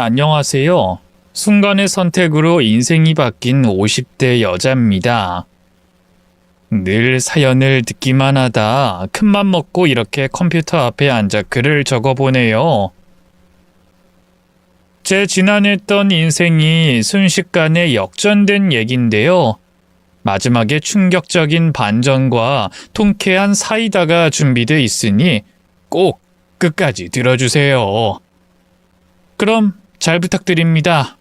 안녕하세요. 순간의 선택으로 인생이 바뀐 50대 여자입니다. 늘 사연을 듣기만 하다 큰맘 먹고 이렇게 컴퓨터 앞에 앉아 글을 적어보네요. 제 지난했던 인생이 순식간에 역전된 얘긴데요. 마지막에 충격적인 반전과 통쾌한 사이다가 준비돼 있으니 꼭 끝까지 들어주세요. 그럼 잘 부탁드립니다.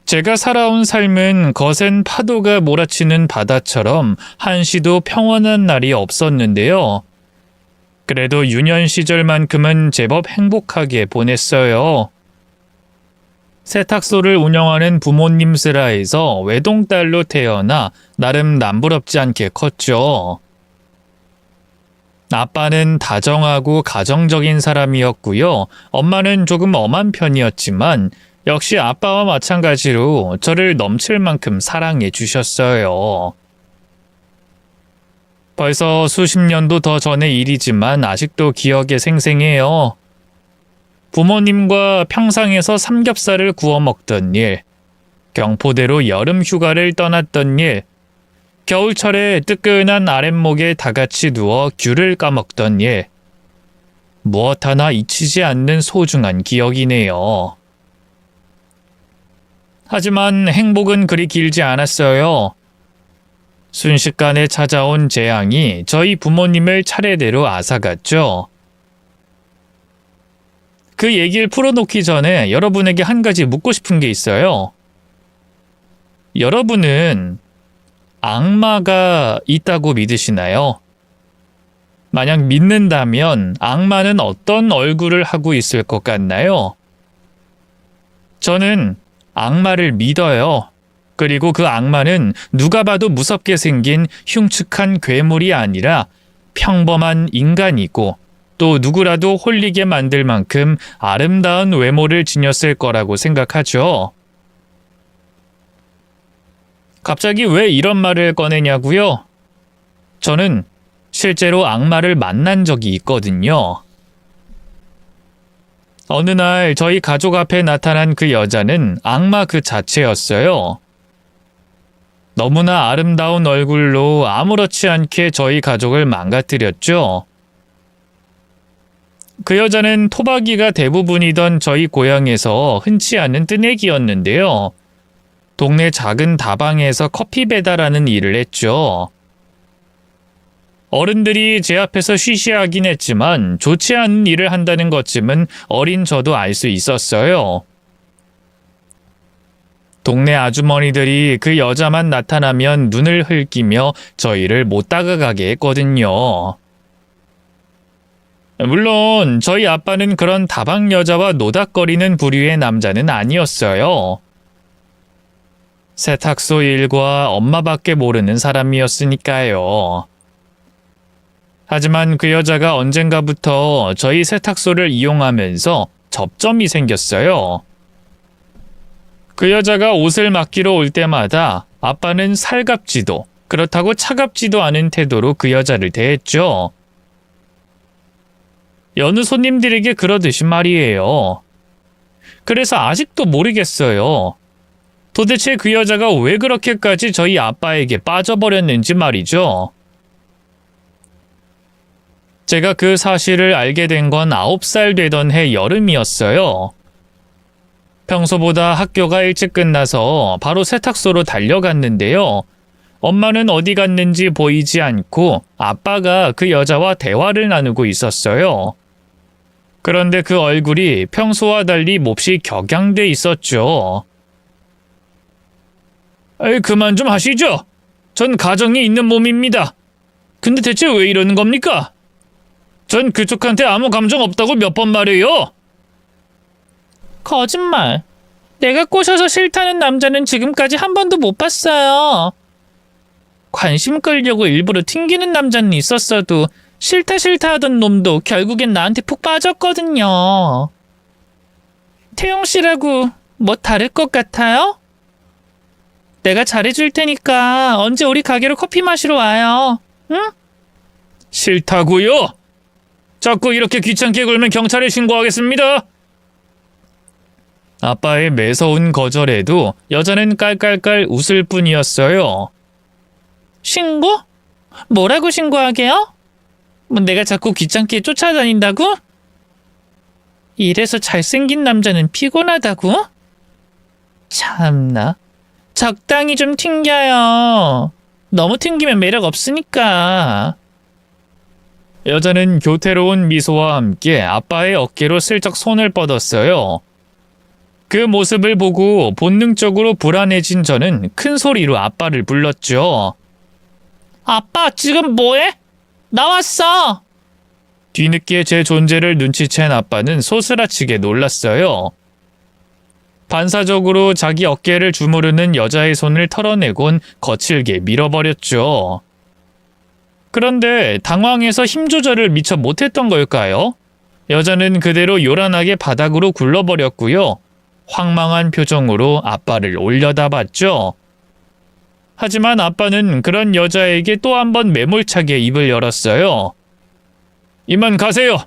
제가 살아온 삶은 거센 파도가 몰아치는 바다처럼 한시도 평온한 날이 없었는데요. 그래도 유년 시절만큼은 제법 행복하게 보냈어요. 세탁소를 운영하는 부모님 슬하에서 외동딸로 태어나 나름 남부럽지 않게 컸죠. 아빠는 다정하고 가정적인 사람이었고요. 엄마는 조금 엄한 편이었지만 역시 아빠와 마찬가지로 저를 넘칠 만큼 사랑해 주셨어요. 벌써 수십 년도 더 전의 일이지만 아직도 기억에 생생해요. 부모님과 평상에서 삼겹살을 구워 먹던 일, 경포대로 여름 휴가를 떠났던 일, 겨울철에 뜨끈한 아랫목에 다 같이 누워 귤을 까먹던 일. 무엇 하나 잊히지 않는 소중한 기억이네요. 하지만 행복은 그리 길지 않았어요. 순식간에 찾아온 재앙이 저희 부모님을 차례대로 앗아갔죠. 그 얘기를 풀어놓기 전에 여러분에게 한 가지 묻고 싶은 게 있어요. 여러분은 악마가 있다고 믿으시나요? 만약 믿는다면 악마는 어떤 얼굴을 하고 있을 것 같나요? 저는 악마를 믿어요. 그리고 그 악마는 누가 봐도 무섭게 생긴 흉측한 괴물이 아니라 평범한 인간이고 또 누구라도 홀리게 만들 만큼 아름다운 외모를 지녔을 거라고 생각하죠. 갑자기 왜 이런 말을 꺼내냐고요? 저는 실제로 악마를 만난 적이 있거든요. 어느 날 저희 가족 앞에 나타난 그 여자는 악마 그 자체였어요. 너무나 아름다운 얼굴로 아무렇지 않게 저희 가족을 망가뜨렸죠. 그 여자는 토박이가 대부분이던 저희 고향에서 흔치 않은 뜨내기였는데요. 동네 작은 다방에서 커피 배달하는 일을 했죠. 어른들이 제 앞에서 쉬쉬하긴 했지만 좋지 않은 일을 한다는 것쯤은 어린 저도 알 수 있었어요. 동네 아주머니들이 그 여자만 나타나면 눈을 흘기며 저희를 못 다가가게 했거든요. 물론 저희 아빠는 그런 다방 여자와 노닥거리는 부류의 남자는 아니었어요. 세탁소 일과 엄마밖에 모르는 사람이었으니까요. 하지만 그 여자가 언젠가부터 저희 세탁소를 이용하면서 접점이 생겼어요. 그 여자가 옷을 맡기러 올 때마다 아빠는 살갑지도 그렇다고 차갑지도 않은 태도로 그 여자를 대했죠. 여느 손님들에게 그러듯이 말이에요. 그래서 아직도 모르겠어요. 도대체 그 여자가 왜 그렇게까지 저희 아빠에게 빠져버렸는지 말이죠. 제가 그 사실을 알게 된 건 9살 되던 해 여름이었어요. 평소보다 학교가 일찍 끝나서 바로 세탁소로 달려갔는데요. 엄마는 어디 갔는지 보이지 않고 아빠가 그 여자와 대화를 나누고 있었어요. 그런데 그 얼굴이 평소와 달리 몹시 격양돼 있었죠. 그만 좀 하시죠. 전 가정이 있는 몸입니다. 근데 대체 왜 이러는 겁니까? 전 그쪽한테 아무 감정 없다고 몇 번 말해요. 거짓말. 내가 꼬셔서 싫다는 남자는 지금까지 한 번도 못 봤어요. 관심 끌려고 일부러 튕기는 남자는 있었어도 싫다 하던 놈도 결국엔 나한테 푹 빠졌거든요. 태영 씨라고 뭐 다를 것 같아요? 내가 잘해줄 테니까 언제 우리 가게로 커피 마시러 와요. 응? 싫다고요? 자꾸 이렇게 귀찮게 굴면 경찰에 신고하겠습니다. 아빠의 매서운 거절에도 여자는 깔깔깔 웃을 뿐이었어요. 신고? 뭐라고 신고하게요? 뭐 내가 자꾸 귀찮게 쫓아다닌다고? 이래서 잘생긴 남자는 피곤하다고? 참나. 적당히 좀 튕겨요. 너무 튕기면 매력 없으니까. 여자는 교태로운 미소와 함께 아빠의 어깨로 슬쩍 손을 뻗었어요. 그 모습을 보고 본능적으로 불안해진 저는 큰 소리로 아빠를 불렀죠. 아빠, 지금 뭐해? 나왔어! 뒤늦게 제 존재를 눈치챈 아빠는 소스라치게 놀랐어요. 반사적으로 자기 어깨를 주무르는 여자의 손을 털어내곤 거칠게 밀어버렸죠. 그런데 당황해서 힘 조절을 미처 못했던 걸까요? 여자는 그대로 요란하게 바닥으로 굴러버렸고요. 황망한 표정으로 아빠를 올려다봤죠. 하지만 아빠는 그런 여자에게 또 한 번 매몰차게 입을 열었어요. 이만 가세요.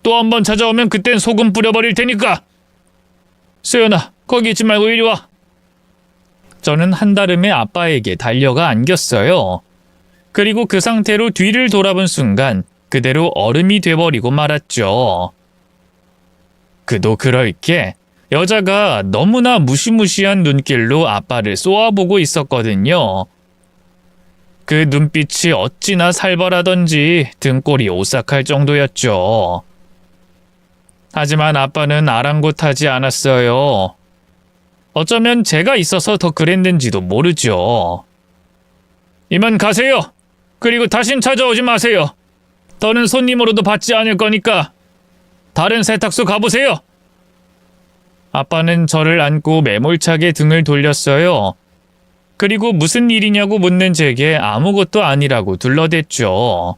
또 한 번 찾아오면 그땐 소금 뿌려버릴 테니까. 수연아, 거기 있지 말고 이리 와. 저는 한달음에 아빠에게 달려가 안겼어요. 그리고 그 상태로 뒤를 돌아본 순간 그대로 얼음이 돼버리고 말았죠. 그도 그럴 게 여자가 너무나 무시무시한 눈길로 아빠를 쏘아보고 있었거든요. 그 눈빛이 어찌나 살벌하던지 등골이 오싹할 정도였죠. 하지만 아빠는 아랑곳하지 않았어요. 어쩌면 제가 있어서 더 그랬는지도 모르죠. 이만 가세요. 그리고 다신 찾아오지 마세요. 더는 손님으로도 받지 않을 거니까 다른 세탁소 가보세요. 아빠는 저를 안고 매몰차게 등을 돌렸어요. 그리고 무슨 일이냐고 묻는 제게 아무것도 아니라고 둘러댔죠.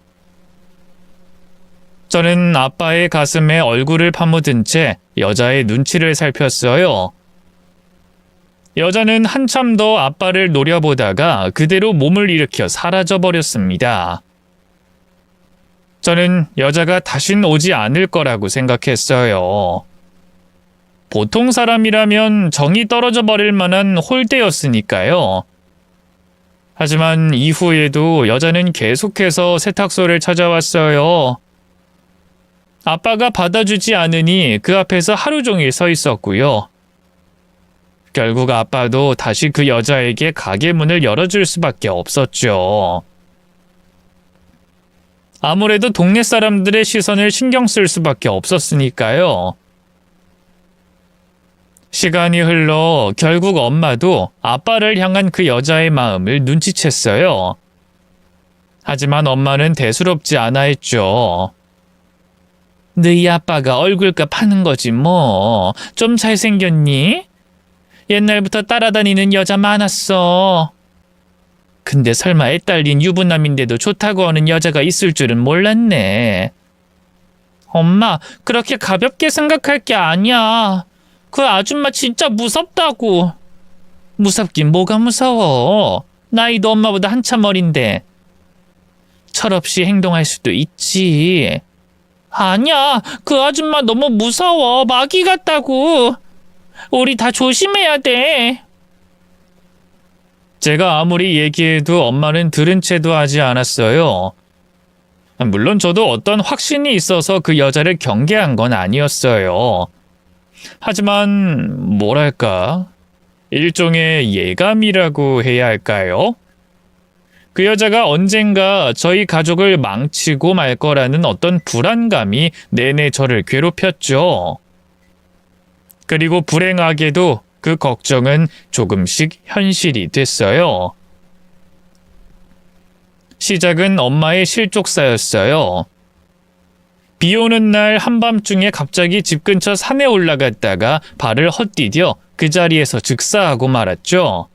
저는 아빠의 가슴에 얼굴을 파묻은 채 여자의 눈치를 살폈어요. 여자는 한참 더 아빠를 노려보다가 그대로 몸을 일으켜 사라져버렸습니다. 저는 여자가 다신 오지 않을 거라고 생각했어요. 보통 사람이라면 정이 떨어져 버릴 만한 홀대였으니까요. 하지만 이후에도 여자는 계속해서 세탁소를 찾아왔어요. 아빠가 받아주지 않으니 그 앞에서 하루 종일 서 있었고요. 결국 아빠도 다시 그 여자에게 가게 문을 열어줄 수밖에 없었죠. 아무래도 동네 사람들의 시선을 신경 쓸 수밖에 없었으니까요. 시간이 흘러 결국 엄마도 아빠를 향한 그 여자의 마음을 눈치챘어요. 하지만 엄마는 대수롭지 않아 했죠. 너희 아빠가 얼굴값 하는 거지 뭐. 좀 잘생겼니? 옛날부터 따라다니는 여자 많았어. 근데 설마 애 딸린 유부남인데도 좋다고 하는 여자가 있을 줄은 몰랐네. 엄마, 그렇게 가볍게 생각할 게 아니야. 그 아줌마 진짜 무섭다고. 무섭긴 뭐가 무서워. 나이도 엄마보다 한참 어린데. 철없이 행동할 수도 있지. 아니야, 그 아줌마 너무 무서워. 마귀 같다고. 우리 다 조심해야 돼. 제가 아무리 얘기해도 엄마는 들은 채도 하지 않았어요. 물론 저도 어떤 확신이 있어서 그 여자를 경계한 건 아니었어요. 하지만 뭐랄까, 일종의 예감이라고 해야 할까요? 그 여자가 언젠가 저희 가족을 망치고 말 거라는 어떤 불안감이 내내 저를 괴롭혔죠. 그리고 불행하게도 그 걱정은 조금씩 현실이 됐어요. 시작은 엄마의 실족사였어요. 비 오는 날 한밤중에 갑자기 집 근처 산에 올라갔다가 발을 헛디뎌 그 자리에서 즉사하고 말았죠.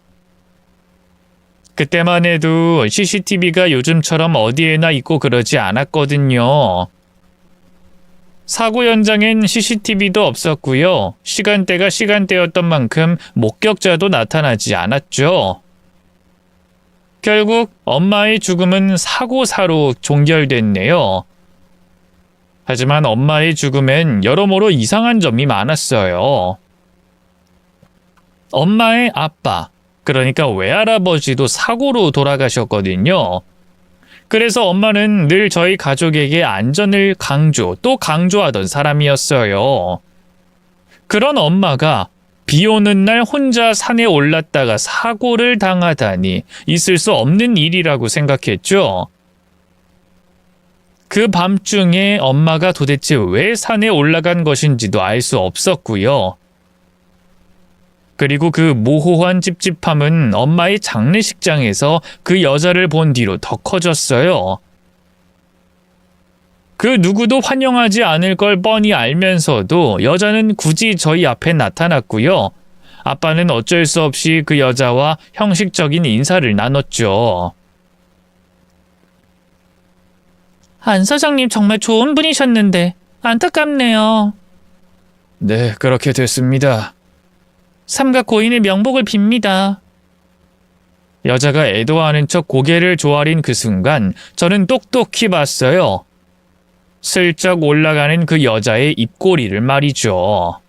그때만 해도 CCTV가 요즘처럼 어디에나 있고 그러지 않았거든요. 사고 현장엔 CCTV도 없었고요. 시간대가 시간대였던 만큼 목격자도 나타나지 않았죠. 결국 엄마의 죽음은 사고사로 종결됐네요. 하지만 엄마의 죽음엔 여러모로 이상한 점이 많았어요. 엄마의 아빠, 그러니까 외할아버지도 사고로 돌아가셨거든요. 그래서 엄마는 늘 저희 가족에게 안전을 또 강조하던 사람이었어요. 그런 엄마가 비 오는 날 혼자 산에 올랐다가 사고를 당하다니 있을 수 없는 일이라고 생각했죠. 그 밤중에 엄마가 도대체 왜 산에 올라간 것인지도 알 수 없었고요. 그리고 그 모호한 찝찝함은 엄마의 장례식장에서 그 여자를 본 뒤로 더 커졌어요. 그 누구도 환영하지 않을 걸 뻔히 알면서도 여자는 굳이 저희 앞에 나타났고요. 아빠는 어쩔 수 없이 그 여자와 형식적인 인사를 나눴죠. 안 사장님 정말 좋은 분이셨는데 안타깝네요. 네, 그렇게 됐습니다. 삼가 고인의 명복을 빕니다. 여자가 애도하는 척 고개를 조아린 그 순간 저는 똑똑히 봤어요. 슬쩍 올라가는 그 여자의 입꼬리를 말이죠.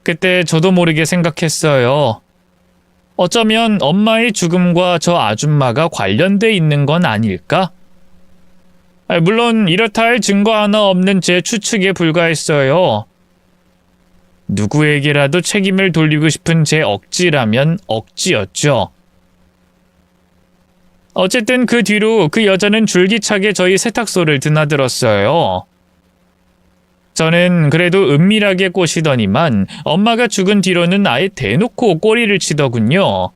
그때 저도 모르게 생각했어요. 어쩌면 엄마의 죽음과 저 아줌마가 관련돼 있는 건 아닐까? 물론 이렇다 할 증거 하나 없는 제 추측에 불과했어요. 누구에게라도 책임을 돌리고 싶은 제 억지라면 억지였죠. 어쨌든 그 뒤로 그 여자는 줄기차게 저희 세탁소를 드나들었어요. 저는 그래도 은밀하게 꼬시더니만 엄마가 죽은 뒤로는 아예 대놓고 꼬리를 치더군요.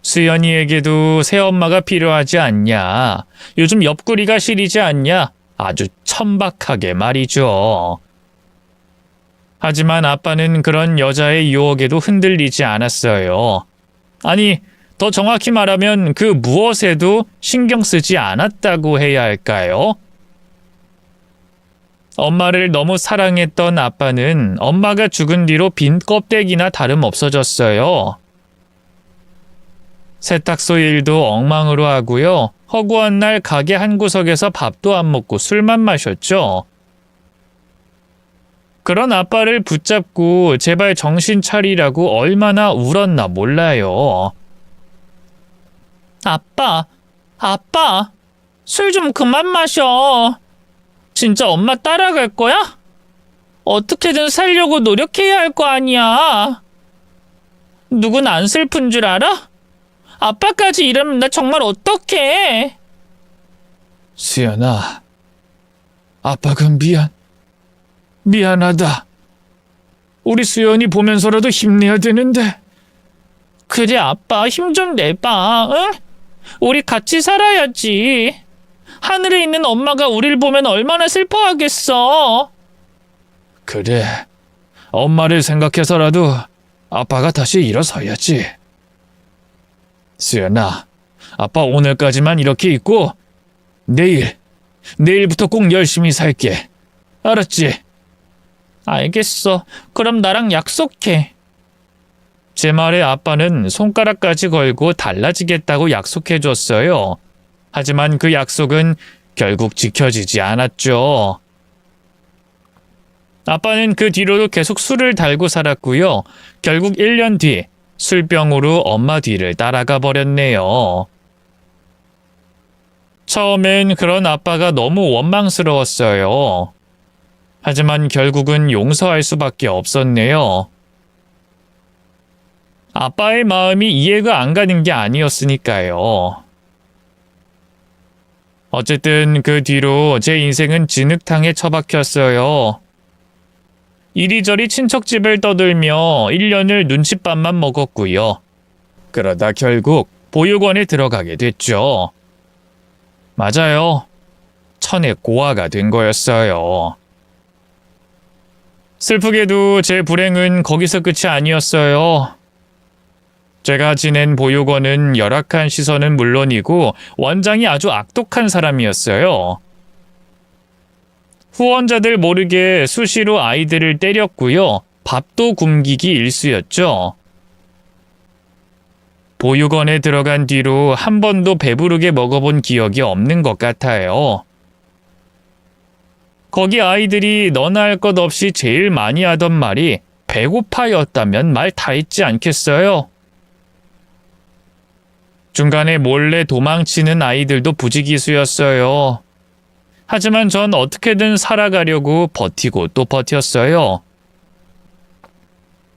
수연이에게도 새엄마가 필요하지 않냐. 요즘 옆구리가 시리지 않냐. 아주 천박하게 말이죠. 하지만 아빠는 그런 여자의 유혹에도 흔들리지 않았어요. 아니, 더 정확히 말하면 그 무엇에도 신경 쓰지 않았다고 해야 할까요? 엄마를 너무 사랑했던 아빠는 엄마가 죽은 뒤로 빈 껍데기나 다름없어졌어요. 세탁소 일도 엉망으로 하고요. 허구한 날 가게 한 구석에서 밥도 안 먹고 술만 마셨죠. 그런 아빠를 붙잡고 제발 정신 차리라고 얼마나 울었나 몰라요. 아빠, 술 좀 그만 마셔. 진짜 엄마 따라갈 거야? 어떻게든 살려고 노력해야 할 거 아니야. 누군 안 슬픈 줄 알아? 아빠까지 이러면 나 정말 어떡해. 수연아, 아빠가 미안하다. 우리 수연이 보면서라도 힘내야 되는데. 그래 아빠 힘 좀 내봐. 응? 우리 같이 살아야지. 하늘에 있는 엄마가 우릴 보면 얼마나 슬퍼하겠어. 그래. 엄마를 생각해서라도 아빠가 다시 일어서야지. 수연아, 아빠 오늘까지만 이렇게 있고 내일부터 꼭 열심히 살게. 알았지? 알겠어. 그럼 나랑 약속해. 제 말에 아빠는 손가락까지 걸고 달라지겠다고 약속해줬어요. 하지만 그 약속은 결국 지켜지지 않았죠. 아빠는 그 뒤로도 계속 술을 달고 살았고요. 결국 1년 뒤 술병으로 엄마 뒤를 따라가 버렸네요. 처음엔 그런 아빠가 너무 원망스러웠어요. 하지만 결국은 용서할 수밖에 없었네요. 아빠의 마음이 이해가 안 가는 게 아니었으니까요. 어쨌든 그 뒤로 제 인생은 진흙탕에 처박혔어요. 이리저리 친척집을 떠들며 1년을 눈칫밥만 먹었고요. 그러다 결국 보육원에 들어가게 됐죠. 맞아요. 천의 고아가 된 거였어요. 슬프게도 제 불행은 거기서 끝이 아니었어요. 제가 지낸 보육원은 열악한 시선은 물론이고 원장이 아주 악독한 사람이었어요. 후원자들 모르게 수시로 아이들을 때렸고요. 밥도 굶기기 일쑤였죠. 보육원에 들어간 뒤로 한 번도 배부르게 먹어본 기억이 없는 것 같아요. 거기 아이들이 너나 할 것 없이 제일 많이 하던 말이 배고파였다면 말 다 했지 않겠어요? 중간에 몰래 도망치는 아이들도 부지기수였어요. 하지만 전 어떻게든 살아가려고 버티고 또 버텼어요.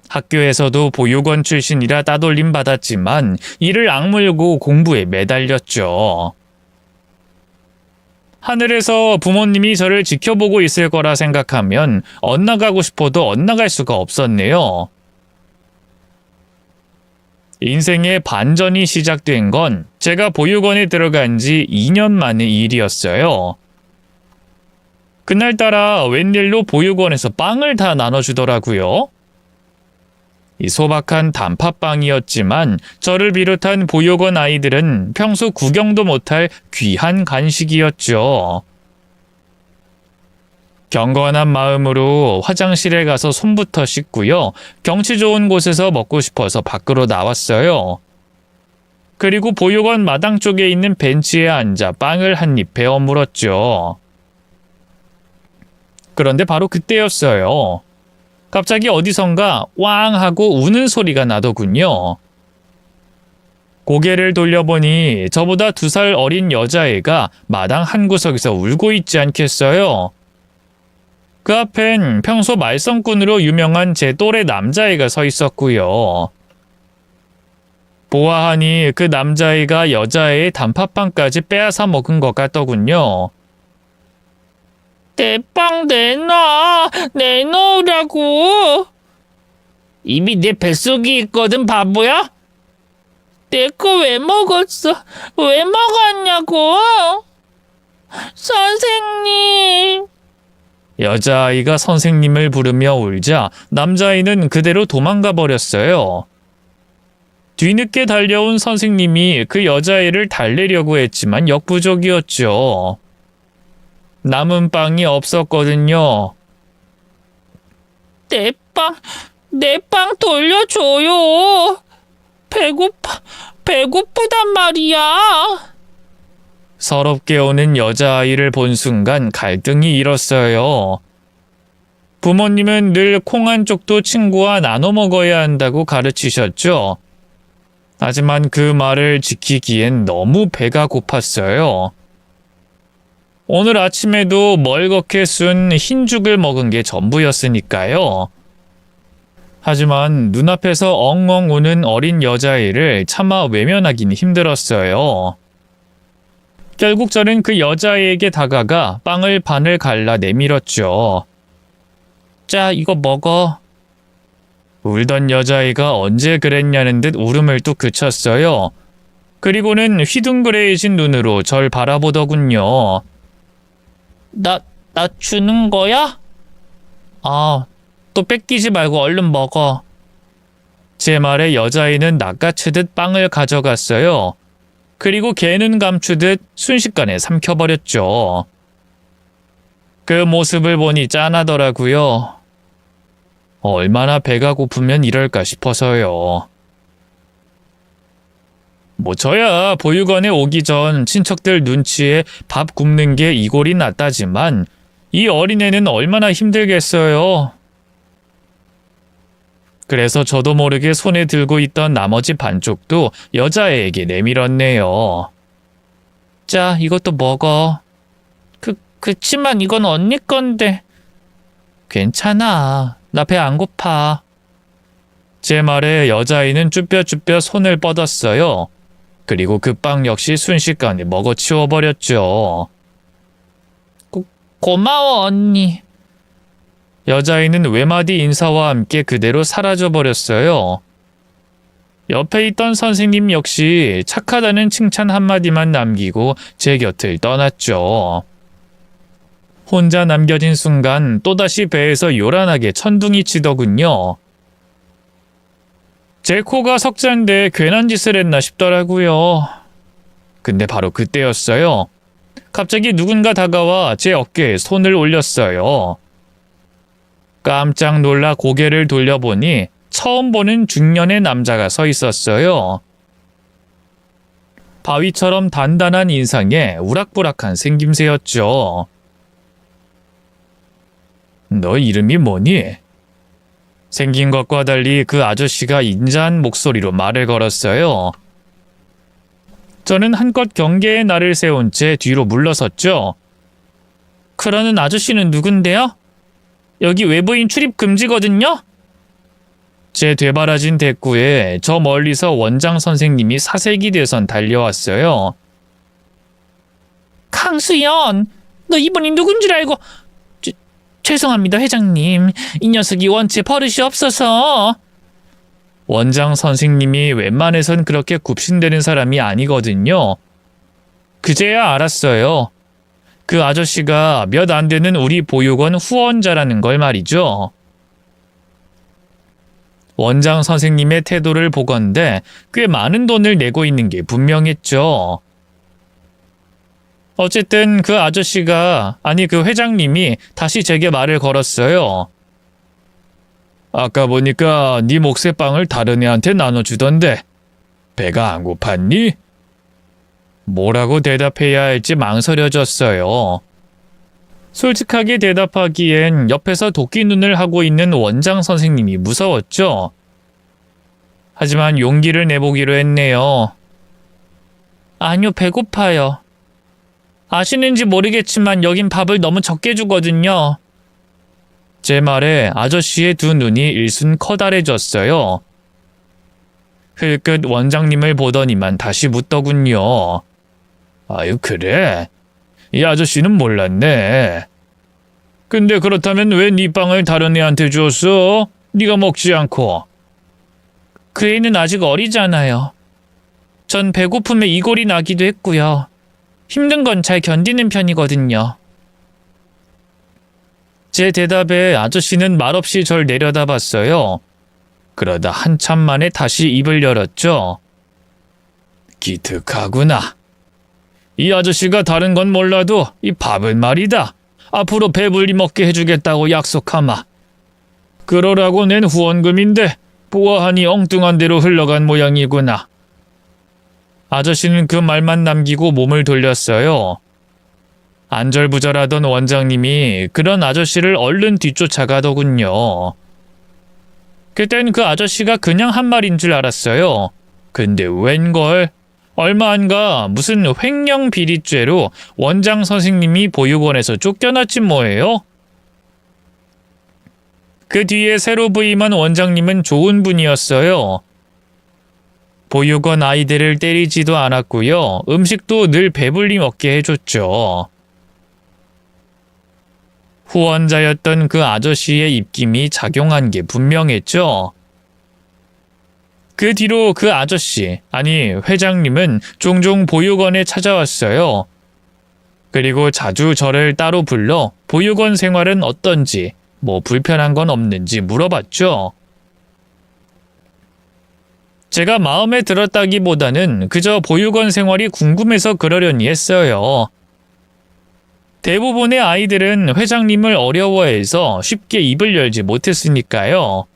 학교에서도 보육원 출신이라 따돌림 받았지만 이를 악물고 공부에 매달렸죠. 하늘에서 부모님이 저를 지켜보고 있을 거라 생각하면 엇나가고 싶어도 엇나갈 수가 없었네요. 인생의 반전이 시작된 건 제가 보육원에 들어간 지 2년 만의 일이었어요. 그날따라 웬일로 보육원에서 빵을 다 나눠주더라고요. 이 소박한 단팥빵이었지만 저를 비롯한 보육원 아이들은 평소 구경도 못할 귀한 간식이었죠. 경건한 마음으로 화장실에 가서 손부터 씻고요. 경치 좋은 곳에서 먹고 싶어서 밖으로 나왔어요. 그리고 보육원 마당 쪽에 있는 벤치에 앉아 빵을 한 입 베어 물었죠. 그런데 바로 그때였어요. 갑자기 어디선가 왕 하고 우는 소리가 나더군요. 고개를 돌려보니 저보다 2살 어린 여자애가 마당 한 구석에서 울고 있지 않겠어요. 그 앞엔 평소 말썽꾼으로 유명한 제 또래 남자애가 서 있었고요. 보아하니 그 남자애가 여자애의 단팥빵까지 빼앗아 먹은 것 같더군요. 내 빵 내놔! 내놓으라고! 이미 내 뱃속에 있거든, 바보야? 내 거 왜 먹었어? 왜 먹었냐고? 선생님! 여자아이가 선생님을 부르며 울자 남자아이는 그대로 도망가 버렸어요. 뒤늦게 달려온 선생님이 그 여자아이를 달래려고 했지만 역부족이었죠. 남은 빵이 없었거든요. 내 빵 돌려줘요. 배고프단 말이야. 서럽게 오는 여자아이를 본 순간 갈등이 일었어요. 부모님은 늘 콩 한 쪽도 친구와 나눠 먹어야 한다고 가르치셨죠. 하지만 그 말을 지키기엔 너무 배가 고팠어요. 오늘 아침에도 멀겋게 순 흰죽을 먹은 게 전부였으니까요. 하지만 눈앞에서 엉엉 우는 어린 여자애를 차마 외면하긴 힘들었어요. 결국 저는 그 여자애에게 다가가 빵을 반을 갈라 내밀었죠. 자, 이거 먹어. 울던 여자애가 언제 그랬냐는 듯 울음을 뚝 그쳤어요. 그리고는 휘둥그레해진 눈으로 절 바라보더군요. 나 주는 거야? 또 뺏기지 말고 얼른 먹어. 제 말에 여자애는 낚아채듯 빵을 가져갔어요. 그리고 개는 감추듯 순식간에 삼켜버렸죠. 그 모습을 보니 짠하더라고요. 얼마나 배가 고프면 이럴까 싶어서요. 저야 보육원에 오기 전 친척들 눈치에 밥 굶는 게 이골이 났다지만 이 어린애는 얼마나 힘들겠어요. 그래서 저도 모르게 손에 들고 있던 나머지 반쪽도 여자애에게 내밀었네요. 자, 이것도 먹어. 그치만 이건 언니 건데. 괜찮아. 나 배 안 고파. 제 말에 여자아이는 쭈뼛쭈뼛 손을 뻗었어요. 그리고 그 빵 역시 순식간에 먹어치워버렸죠. 고마워, 언니. 여자아이는 외마디 인사와 함께 그대로 사라져버렸어요. 옆에 있던 선생님 역시 착하다는 칭찬 한마디만 남기고 제 곁을 떠났죠. 혼자 남겨진 순간 또다시 배에서 요란하게 천둥이 치더군요. 제 코가 석잔데 괜한 짓을 했나 싶더라고요. 근데 바로 그때였어요. 갑자기 누군가 다가와 제 어깨에 손을 올렸어요. 깜짝 놀라 고개를 돌려보니 처음 보는 중년의 남자가 서 있었어요. 바위처럼 단단한 인상에 우락부락한 생김새였죠. 너 이름이 뭐니? 생긴 것과 달리 그 아저씨가 인자한 목소리로 말을 걸었어요. 저는 한껏 경계의 날을 세운 채 뒤로 물러섰죠. 그러는 아저씨는 누군데요? 여기 외부인 출입 금지거든요? 제 되바라진 대꾸에 저 멀리서 원장 선생님이 사색이 돼선 달려왔어요. 강수연, 너 이분이 누군 줄 알고... 죄송합니다, 회장님. 이 녀석이 원체 버릇이 없어서... 원장 선생님이 웬만해선 그렇게 굽신대는 사람이 아니거든요. 그제야 알았어요. 그 아저씨가 몇 안 되는 우리 보육원 후원자라는 걸 말이죠. 원장 선생님의 태도를 보건대 꽤 많은 돈을 내고 있는 게 분명했죠. 어쨌든 그 아저씨가, 아니 그 회장님이 다시 제게 말을 걸었어요. 아까 보니까 네 몫의 빵을 다른 애한테 나눠주던데 배가 안 고팠니? 뭐라고 대답해야 할지 망설여졌어요. 솔직하게 대답하기엔 옆에서 도끼 눈을 하고 있는 원장 선생님이 무서웠죠. 하지만 용기를 내보기로 했네요. 아니요, 배고파요. 아시는지 모르겠지만 여긴 밥을 너무 적게 주거든요. 제 말에 아저씨의 두 눈이 일순 커다래졌어요. 흘끗 원장님을 보더니만 다시 묻더군요. 아유, 그래? 이 아저씨는 몰랐네. 근데 그렇다면 왜 네 빵을 다른 애한테 줬어? 네가 먹지 않고. 그 애는 아직 어리잖아요. 전 배고픔에 이골이 나기도 했고요. 힘든 건 잘 견디는 편이거든요. 제 대답에 아저씨는 말없이 절 내려다봤어요. 그러다 한참 만에 다시 입을 열었죠. 기특하구나. 이 아저씨가 다른 건 몰라도 이 밥은 말이다. 앞으로 배불리 먹게 해주겠다고 약속하마. 그러라고 낸 후원금인데 보아하니 엉뚱한 데로 흘러간 모양이구나. 아저씨는 그 말만 남기고 몸을 돌렸어요. 안절부절하던 원장님이 그런 아저씨를 얼른 뒤쫓아가더군요. 그땐 그 아저씨가 그냥 한 말인 줄 알았어요. 근데 웬걸? 얼마 안 가 무슨 횡령 비리죄로 원장 선생님이 보육원에서 쫓겨났지 뭐예요? 그 뒤에 새로 부임한 원장님은 좋은 분이었어요. 보육원 아이들을 때리지도 않았고요. 음식도 늘 배불리 먹게 해줬죠. 후원자였던 그 아저씨의 입김이 작용한 게 분명했죠. 그 뒤로 그 아저씨, 아니 회장님은 종종 보육원에 찾아왔어요. 그리고 자주 저를 따로 불러 보육원 생활은 어떤지, 뭐 불편한 건 없는지 물어봤죠. 제가 마음에 들었다기보다는 그저 보육원 생활이 궁금해서 그러려니 했어요. 대부분의 아이들은 회장님을 어려워해서 쉽게 입을 열지 못했으니까요.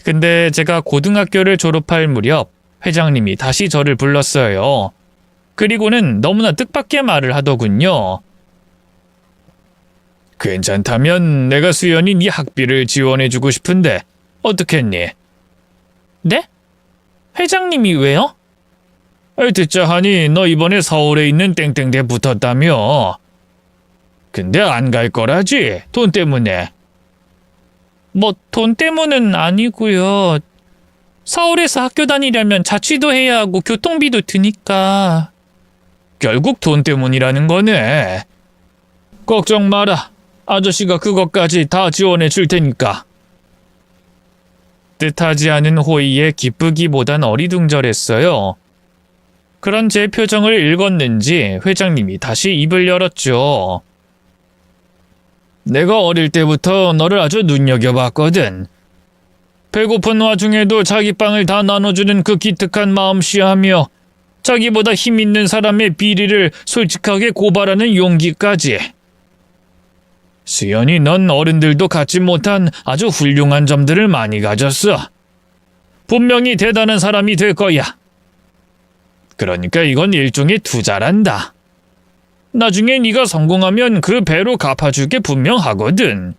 근데 제가 고등학교를 졸업할 무렵 회장님이 다시 저를 불렀어요. 그리고는 너무나 뜻밖의 말을 하더군요. 괜찮다면 내가 수연이 네 학비를 지원해주고 싶은데 어떻겠니? 네? 회장님이 왜요? 듣자 하니 너 이번에 서울에 있는 땡땡대 붙었다며. 근데 안 갈 거라지? 돈 때문에. 뭐 돈 때문은 아니고요. 서울에서 학교 다니려면 자취도 해야 하고 교통비도 드니까. 결국 돈 때문이라는 거네. 걱정 마라. 아저씨가 그것까지 다 지원해 줄 테니까. 뜻하지 않은 호의에 기쁘기보단 어리둥절했어요. 그런 제 표정을 읽었는지 회장님이 다시 입을 열었죠. 내가 어릴 때부터 너를 아주 눈여겨봤거든. 배고픈 와중에도 자기 빵을 다 나눠주는 그 기특한 마음씨하며 자기보다 힘 있는 사람의 비리를 솔직하게 고발하는 용기까지. 수연이 넌 어른들도 갖지 못한 아주 훌륭한 점들을 많이 가졌어. 분명히 대단한 사람이 될 거야. 그러니까 이건 일종의 투자란다. 나중에 네가 성공하면 그 배로 갚아줄 게 분명하거든.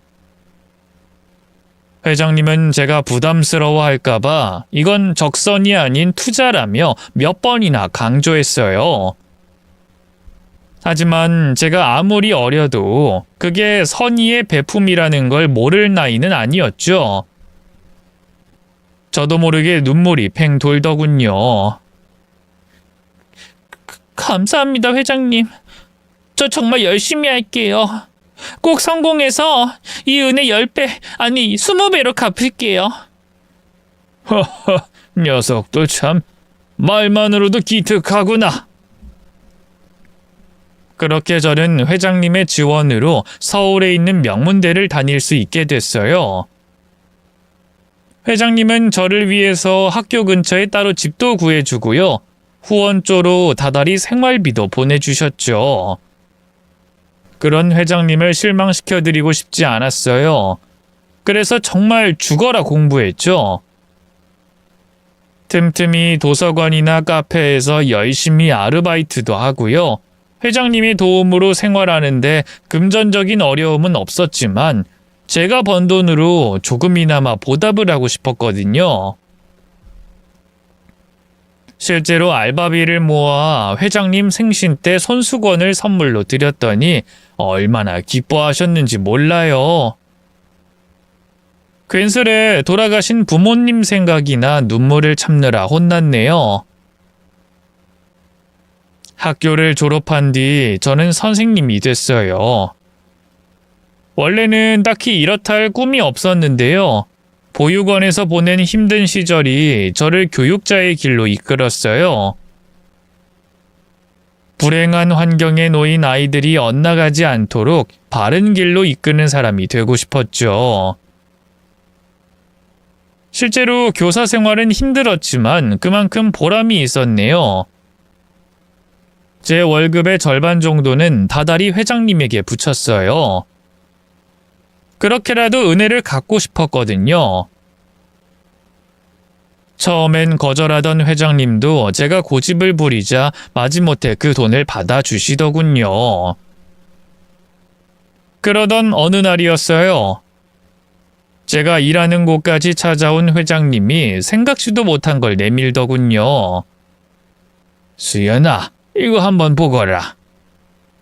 회장님은 제가 부담스러워할까봐 이건 적선이 아닌 투자라며 몇 번이나 강조했어요. 하지만 제가 아무리 어려도 그게 선의의 베품이라는 걸 모를 나이는 아니었죠. 저도 모르게 눈물이 팽 돌더군요. 감사합니다, 회장님. 저 정말 열심히 할게요. 꼭 성공해서 이 은혜 10배, 아니 20배로 갚을게요. 허허, 녀석도 참 말만으로도 기특하구나. 그렇게 저는 회장님의 지원으로 서울에 있는 명문대를 다닐 수 있게 됐어요. 회장님은 저를 위해서 학교 근처에 따로 집도 구해주고요. 후원조로 다달이 생활비도 보내주셨죠. 그런 회장님을 실망시켜드리고 싶지 않았어요. 그래서 정말 죽어라 공부했죠. 틈틈이 도서관이나 카페에서 열심히 아르바이트도 하고요. 회장님의 도움으로 생활하는데 금전적인 어려움은 없었지만 제가 번 돈으로 조금이나마 보답을 하고 싶었거든요. 실제로 알바비를 모아 회장님 생신 때 손수건을 선물로 드렸더니 얼마나 기뻐하셨는지 몰라요. 괜스레 돌아가신 부모님 생각이나 눈물을 참느라 혼났네요. 학교를 졸업한 뒤 저는 선생님이 됐어요. 원래는 딱히 이렇다 할 꿈이 없었는데요. 보육원에서 보낸 힘든 시절이 저를 교육자의 길로 이끌었어요. 불행한 환경에 놓인 아이들이 엇나가지 않도록 바른 길로 이끄는 사람이 되고 싶었죠. 실제로 교사 생활은 힘들었지만 그만큼 보람이 있었네요. 제 월급의 절반 정도는 다달이 회장님에게 붙였어요. 그렇게라도 은혜를 갚고 싶었거든요. 처음엔 거절하던 회장님도 제가 고집을 부리자 마지못해 그 돈을 받아주시더군요. 그러던 어느 날이었어요. 제가 일하는 곳까지 찾아온 회장님이 생각지도 못한 걸 내밀더군요. 수연아, 이거 한번 보거라.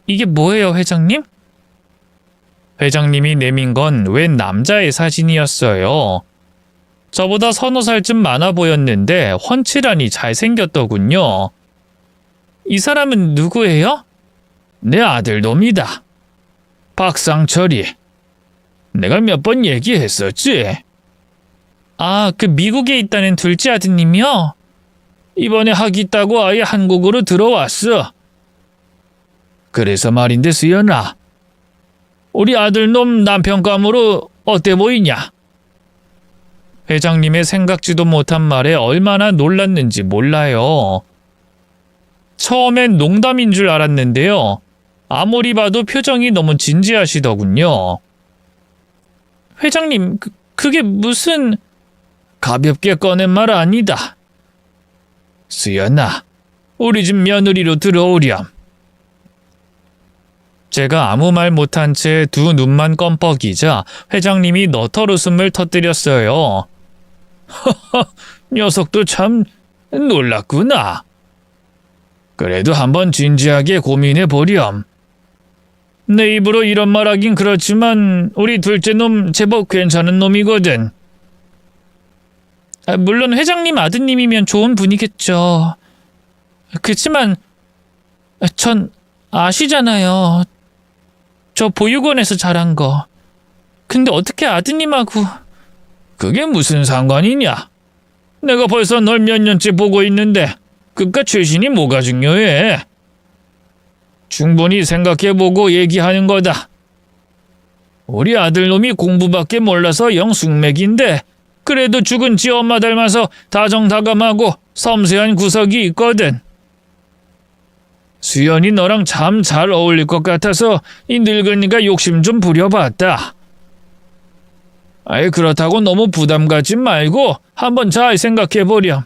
이게 뭐예요, 회장님? 회장님이 내민 건 웬 남자의 사진이었어요. 저보다 서너 살쯤 많아 보였는데 훤칠하니 잘생겼더군요. 이 사람은 누구예요? 내 아들 놈이다. 박상철이. 내가 몇 번 얘기했었지? 아, 그 미국에 있다는 둘째 아드님이요? 이번에 학 있다고 아예 한국으로 들어왔어. 그래서 말인데 수연아, 우리 아들놈 남편감으로 어때 보이냐? 회장님의 생각지도 못한 말에 얼마나 놀랐는지 몰라요. 처음엔 농담인 줄 알았는데요. 아무리 봐도 표정이 너무 진지하시더군요. 회장님, 그게 무슨... 가볍게 꺼낸 말 아니다. 수연아, 우리 집 며느리로 들어오렴. 제가 아무 말 못한 채 두 눈만 껌뻑이자 회장님이 너털 웃음을 터뜨렸어요. 허허, 녀석도 참 놀랐구나. 그래도 한번 진지하게 고민해 보렴. 내 입으로 이런 말 하긴 그렇지만 우리 둘째 놈 제법 괜찮은 놈이거든. 물론 회장님 아드님이면 좋은 분이겠죠. 그치만 전 아시잖아요. 저 보육원에서 자란 거. 근데 어떻게 아드님하고... 그게 무슨 상관이냐? 내가 벌써 널 몇 년째 보고 있는데 그깟 최신이 뭐가 중요해? 충분히 생각해보고 얘기하는 거다. 우리 아들놈이 공부밖에 몰라서 영 숙맥인데 그래도 죽은 지 엄마 닮아서 다정다감하고 섬세한 구석이 있거든. 수연이 너랑 참 잘 어울릴 것 같아서 이 늙은이가 욕심 좀 부려봤다. 아이, 그렇다고 너무 부담 갖지 말고 한번 잘 생각해보렴.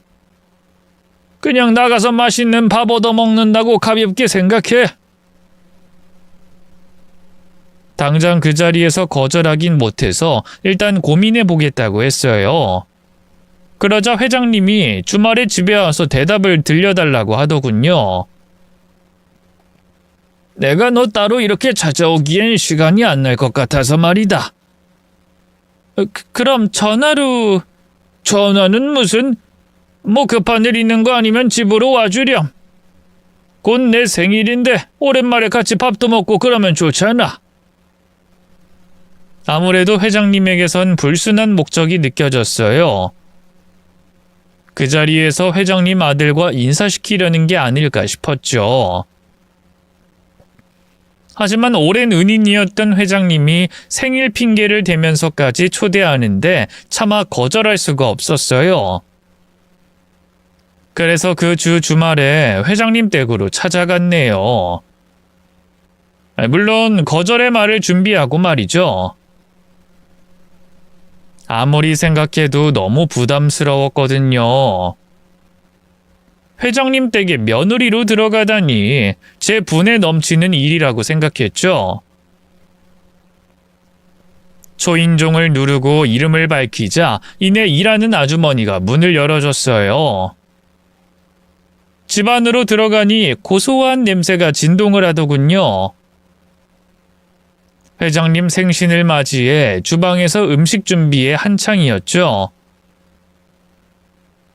그냥 나가서 맛있는 밥 얻어먹는다고 가볍게 생각해. 당장 그 자리에서 거절하긴 못해서 일단 고민해 보겠다고 했어요. 그러자 회장님이 주말에 집에 와서 대답을 들려달라고 하더군요. 내가 너 따로 이렇게 찾아오기엔 시간이 안 날 것 같아서 말이다. 그럼 전화로... 전화는 무슨... 뭐 급한 일 있는 거 아니면 집으로 와주렴. 곧 내 생일인데 오랜만에 같이 밥도 먹고 그러면 좋잖아. 아무래도 회장님에게선 불순한 목적이 느껴졌어요. 그 자리에서 회장님 아들과 인사시키려는 게 아닐까 싶었죠. 하지만 오랜 은인이었던 회장님이 생일 핑계를 대면서까지 초대하는데 차마 거절할 수가 없었어요. 그래서 그 주말에 회장님 댁으로 찾아갔네요. 물론 거절의 말을 준비하고 말이죠. 아무리 생각해도 너무 부담스러웠거든요. 회장님 댁에 며느리로 들어가다니 제 분에 넘치는 일이라고 생각했죠. 초인종을 누르고 이름을 밝히자 이내 일하는 아주머니가 문을 열어줬어요. 집 안으로 들어가니 고소한 냄새가 진동을 하더군요. 회장님 생신을 맞이해 주방에서 음식 준비에 한창이었죠.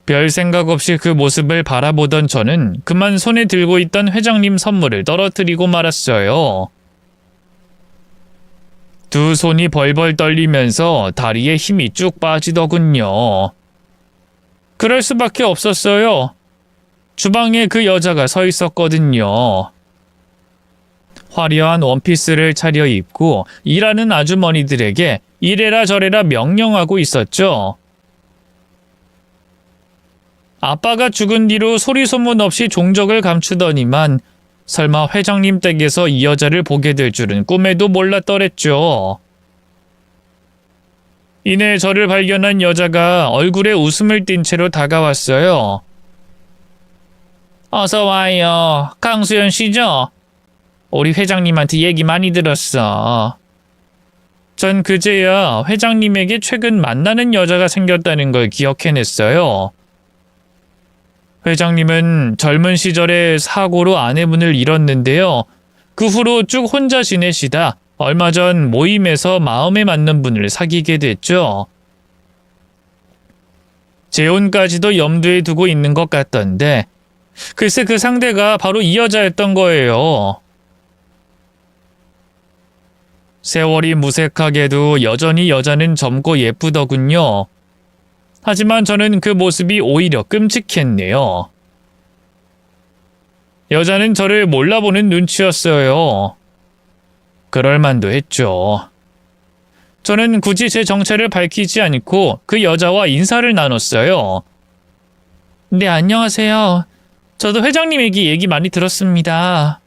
별 생각 없이 그 모습을 바라보던 저는 그만 손에 들고 있던 회장님 선물을 떨어뜨리고 말았어요. 두 손이 벌벌 떨리면서 다리에 힘이 쭉 빠지더군요. 그럴 수밖에 없었어요. 주방에 그 여자가 서 있었거든요. 화려한 원피스를 차려입고 일하는 아주머니들에게 이래라 저래라 명령하고 있었죠. 아빠가 죽은 뒤로 소리 소문 없이 종적을 감추더니만 설마 회장님 댁에서 이 여자를 보게 될 줄은 꿈에도 몰랐더랬죠. 이내 저를 발견한 여자가 얼굴에 웃음을 띤 채로 다가왔어요. 어서 와요. 강수연 씨죠? 우리 회장님한테 얘기 많이 들었어. 전 그제야 회장님에게 최근 만나는 여자가 생겼다는 걸 기억해냈어요. 회장님은 젊은 시절에 사고로 아내분을 잃었는데요. 그 후로 쭉 혼자 지내시다 얼마 전 모임에서 마음에 맞는 분을 사귀게 됐죠. 재혼까지도 염두에 두고 있는 것 같던데 글쎄 그 상대가 바로 이 여자였던 거예요. 세월이 무색하게도 여전히 여자는 젊고 예쁘더군요. 하지만 저는 그 모습이 오히려 끔찍했네요. 여자는 저를 몰라보는 눈치였어요. 그럴만도 했죠. 저는 굳이 제 정체를 밝히지 않고 그 여자와 인사를 나눴어요. 네, 안녕하세요. 저도 회장님에게 얘기 많이 들었습니다.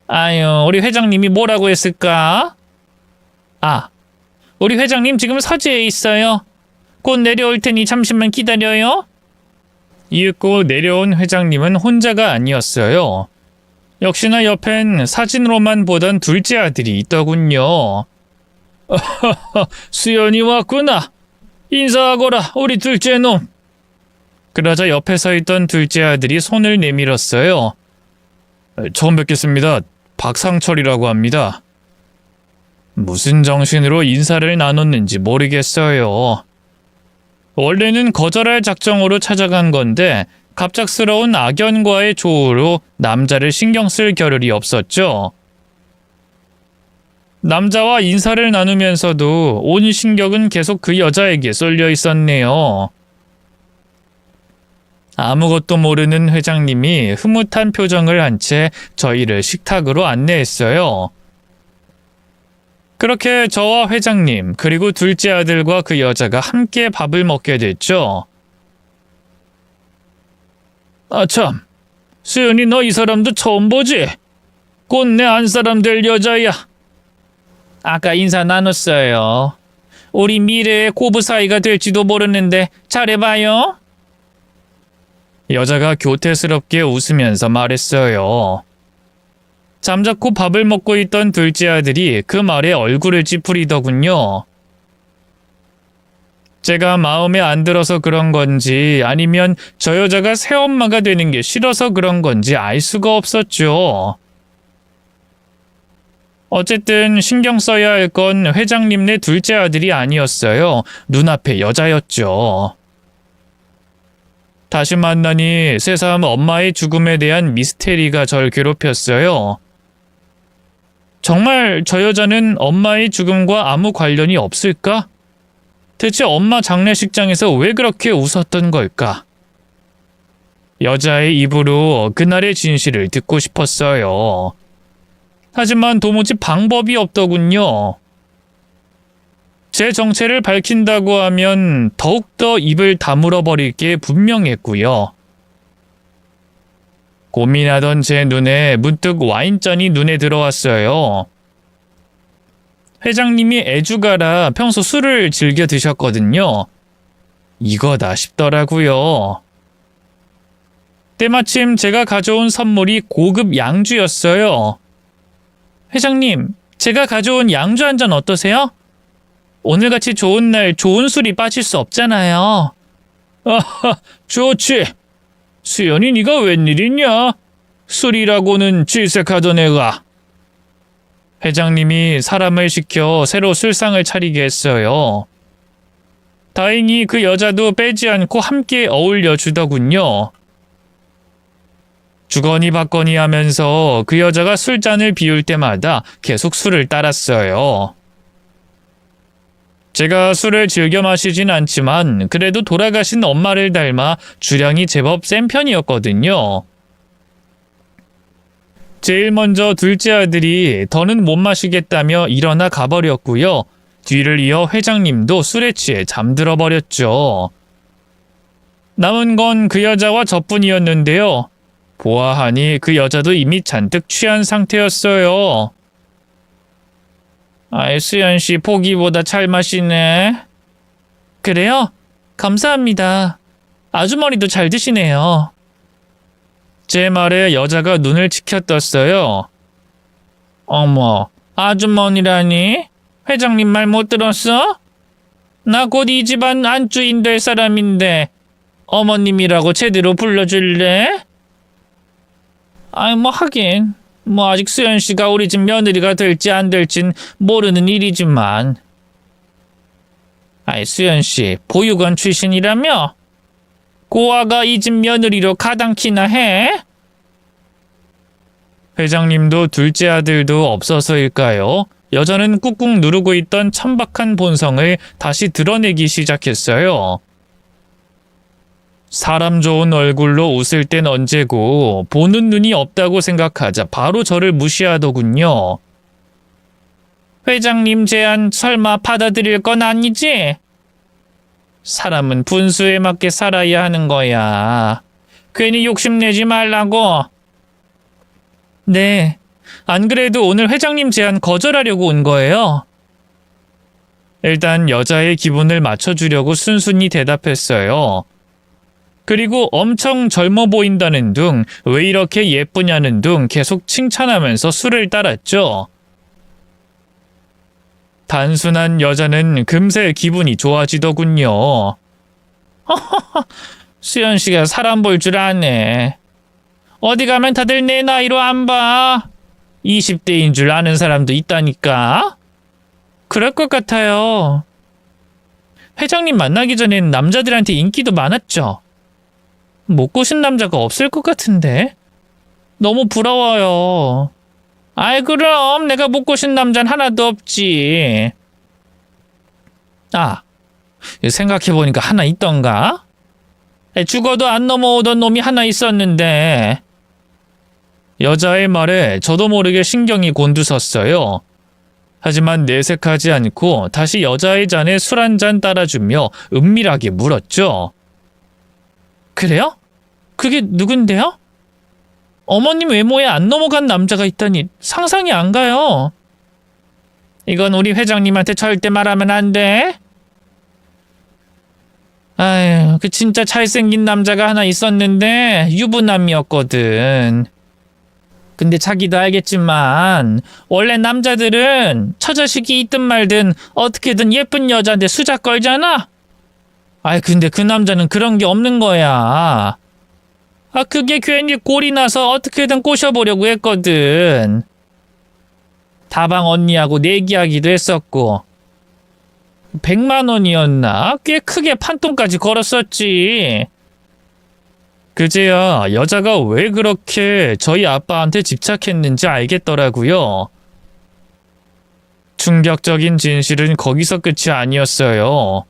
아유, 우리 회장님이 뭐라고 했을까? 우리 회장님 지금 서재에 있어요. 곧 내려올 테니 잠시만 기다려요. 이윽고 내려온 회장님은 혼자가 아니었어요. 역시나 옆엔 사진으로만 보던 둘째 아들이 있더군요. 수연이 왔구나. 인사하거라, 우리 둘째 놈. 그러자 옆에 서 있던 둘째 아들이 손을 내밀었어요. 처음 뵙겠습니다. 박상철이라고 합니다. 무슨 정신으로 인사를 나눴는지 모르겠어요. 원래는 거절할 작정으로 찾아간 건데 갑작스러운 악연과의 조우로 남자를 신경 쓸 겨를이 없었죠. 남자와 인사를 나누면서도 온 신경은 계속 그 여자에게 쏠려 있었네요. 아무것도 모르는 회장님이 흐뭇한 표정을 한 채 저희를 식탁으로 안내했어요. 그렇게 저와 회장님 그리고 둘째 아들과 그 여자가 함께 밥을 먹게 됐죠. 아참, 수연이 너 이 사람도 처음 보지? 곧 내 안사람 될 여자야. 아까 인사 나눴어요. 우리 미래의 고부 사이가 될지도 모르는데 잘해봐요. 여자가 교태스럽게 웃으면서 말했어요. 잠자코 밥을 먹고 있던 둘째 아들이 그 말에 얼굴을 찌푸리더군요. 제가 마음에 안 들어서 그런 건지 아니면 저 여자가 새엄마가 되는 게 싫어서 그런 건지 알 수가 없었죠. 어쨌든 신경 써야 할 건 회장님네 둘째 아들이 아니었어요. 눈앞에 여자였죠. 다시 만나니 새삼 엄마의 죽음에 대한 미스테리가 절 괴롭혔어요. 정말 저 여자는 엄마의 죽음과 아무 관련이 없을까? 대체 엄마 장례식장에서 왜 그렇게 웃었던 걸까? 여자의 입으로 그날의 진실을 듣고 싶었어요. 하지만 도무지 방법이 없더군요. 제 정체를 밝힌다고 하면 더욱더 입을 다물어 버릴 게 분명했고요. 고민하던 제 눈에 문득 와인잔이 눈에 들어왔어요. 회장님이 애주가라 평소 술을 즐겨 드셨거든요. 이거다 싶더라고요. 때마침 제가 가져온 선물이 고급 양주였어요. 회장님, 제가 가져온 양주 한 잔 어떠세요? 오늘같이 좋은 날 좋은 술이 빠질 수 없잖아요. 아하, 좋지. 수연이 네가 웬일이냐? 술이라고는 질색하던 애가. 회장님이 사람을 시켜 새로 술상을 차리게 했어요. 다행히 그 여자도 빼지 않고 함께 어울려 주더군요. 주거니 받거니 하면서 그 여자가 술잔을 비울 때마다 계속 술을 따랐어요. 제가 술을 즐겨 마시진 않지만 그래도 돌아가신 엄마를 닮아 주량이 제법 센 편이었거든요. 제일 먼저 둘째 아들이 더는 못 마시겠다며 일어나 가버렸고요. 뒤를 이어 회장님도 술에 취해 잠들어 버렸죠. 남은 건 그 여자와 저뿐이었는데요. 보아하니 그 여자도 이미 잔뜩 취한 상태였어요. 아이, 수연씨 보기보다 잘 마시네. 그래요? 감사합니다. 아주머니도 잘 드시네요. 제 말에 여자가 눈을 치켜떴어요. 어머, 아주머니라니? 회장님 말 못 들었어? 나 곧 이 집안 안주인 될 사람인데 어머님이라고 제대로 불러줄래? 아이, 뭐 하긴 뭐 아직 수연씨가 우리 집 며느리가 될지 안 될진 모르는 일이지만. 아이, 수연씨 보육원 출신이라며? 고아가 이 집 며느리로 가당키나 해? 회장님도 둘째 아들도 없어서일까요? 여자는 꾹꾹 누르고 있던 천박한 본성을 다시 드러내기 시작했어요. 사람 좋은 얼굴로 웃을 땐 언제고 보는 눈이 없다고 생각하자 바로 저를 무시하더군요. 회장님 제안 설마 받아들일 건 아니지? 사람은 분수에 맞게 살아야 하는 거야. 괜히 욕심내지 말라고. 네, 안 그래도 오늘 회장님 제안 거절하려고 온 거예요. 일단 여자의 기분을 맞춰주려고 순순히 대답했어요. 그리고 엄청 젊어 보인다는 둥, 왜 이렇게 예쁘냐는 둥 계속 칭찬하면서 술을 따랐죠. 단순한 여자는 금세 기분이 좋아지더군요. 수연 씨가 사람 볼 줄 아네. 어디 가면 다들 내 나이로 안 봐. 20대인 줄 아는 사람도 있다니까. 그럴 것 같아요. 회장님 만나기 전엔 남자들한테 인기도 많았죠. 못 꼬신 남자가 없을 것 같은데. 너무 부러워요. 아이, 그럼 내가 못 꼬신 남자는 하나도 없지. 아, 생각해보니까 하나 있던가? 죽어도 안 넘어오던 놈이 하나 있었는데. 여자의 말에 저도 모르게 신경이 곤두섰어요. 하지만 내색하지 않고 다시 여자의 잔에 술 한 잔 따라주며 은밀하게 물었죠. 그래요? 그게 누군데요? 어머님 외모에 안 넘어간 남자가 있다니 상상이 안 가요. 이건 우리 회장님한테 절대 말하면 안 돼. 아유, 그 진짜 잘생긴 남자가 하나 있었는데 유부남이었거든. 근데 자기도 알겠지만 원래 남자들은 처자식이 있든 말든 어떻게든 예쁜 여자한테 수작 걸잖아. 아이 근데 그 남자는 그런 게 없는 거야. 아 그게 괜히 꼴이 나서 어떻게든 꼬셔보려고 했거든. 다방 언니하고 내기하기도 했었고 100만 원이었나? 꽤 크게 판돈까지 걸었었지. 그제야 여자가 왜 그렇게 저희 아빠한테 집착했는지 알겠더라고요. 충격적인 진실은 거기서 끝이 아니었어요.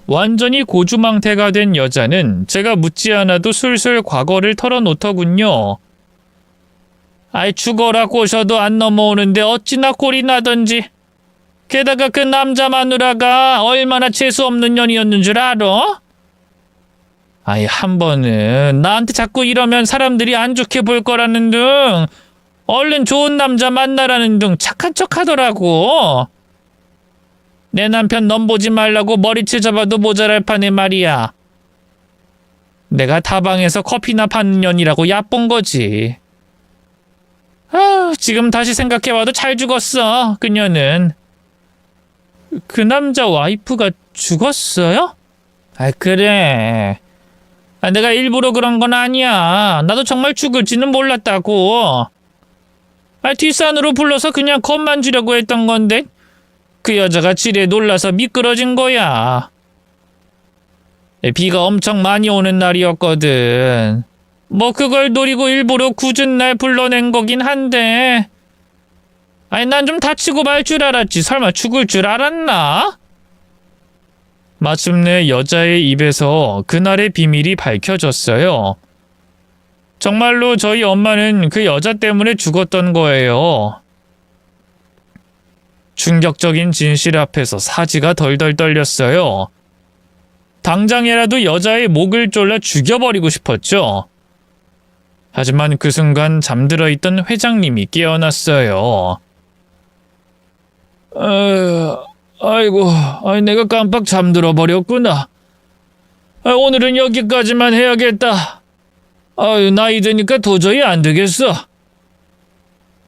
완전히 고주망태가 된 여자는 제가 묻지 않아도 술술 과거를 털어놓더군요. 아이 죽어라 꼬셔도 안 넘어오는데 어찌나 꼴이 나던지. 게다가 그 남자 마누라가 얼마나 재수없는 년이었는 줄 알아? 아이 한 번은 나한테 자꾸 이러면 사람들이 안 좋게 볼 거라는 등 얼른 좋은 남자 만나라는 등 착한 척 하더라고. 내 남편 넘보지 말라고 머리채 잡아도 모자랄 판에 말이야. 내가 다방에서 커피나 파는 년이라고 얕본 거지. 아, 지금 다시 생각해봐도 잘 죽었어, 그녀는. 그 남자 와이프가 죽었어요? 아, 그래. 아, 내가 일부러 그런 건 아니야. 나도 정말 죽을지는 몰랐다고. 아, 뒷산으로 불러서 그냥 겁만 주려고 했던 건데 그 여자가 지레 놀라서 미끄러진 거야. 비가 엄청 많이 오는 날이었거든. 뭐 그걸 노리고 일부러 굳은 날 불러낸 거긴 한데 아니 난 좀 다치고 말 줄 알았지 설마 죽을 줄 알았나? 마침내 여자의 입에서 그날의 비밀이 밝혀졌어요. 정말로 저희 엄마는 그 여자 때문에 죽었던 거예요. 충격적인 진실 앞에서 사지가 덜덜 떨렸어요. 당장이라도 여자의 목을 졸라 죽여버리고 싶었죠. 하지만 그 순간 잠들어 있던 회장님이 깨어났어요. 아이고, 내가 깜빡 잠들어 버렸구나. 오늘은 여기까지만 해야겠다. 나이 드니까 도저히 안 되겠어.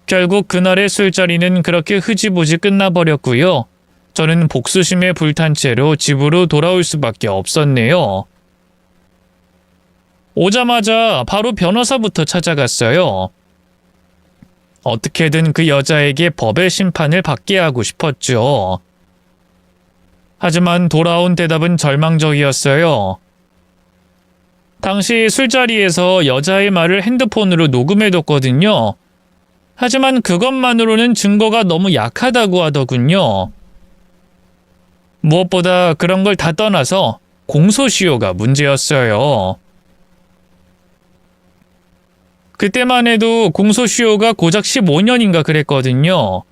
결국 그날의 술자리는 그렇게 흐지부지 끝나버렸고요. 저는 복수심에 불탄 채로 집으로 돌아올 수밖에 없었네요. 오자마자 바로 변호사부터 찾아갔어요. 어떻게든 그 여자에게 법의 심판을 받게 하고 싶었죠. 하지만 돌아온 대답은 절망적이었어요. 당시 술자리에서 여자의 말을 핸드폰으로 녹음해뒀거든요. 하지만 그것만으로는 증거가 너무 약하다고 하더군요. 무엇보다 그런 걸 다 떠나서 공소시효가 문제였어요. 그때만 해도 공소시효가 고작 15년인가 그랬거든요.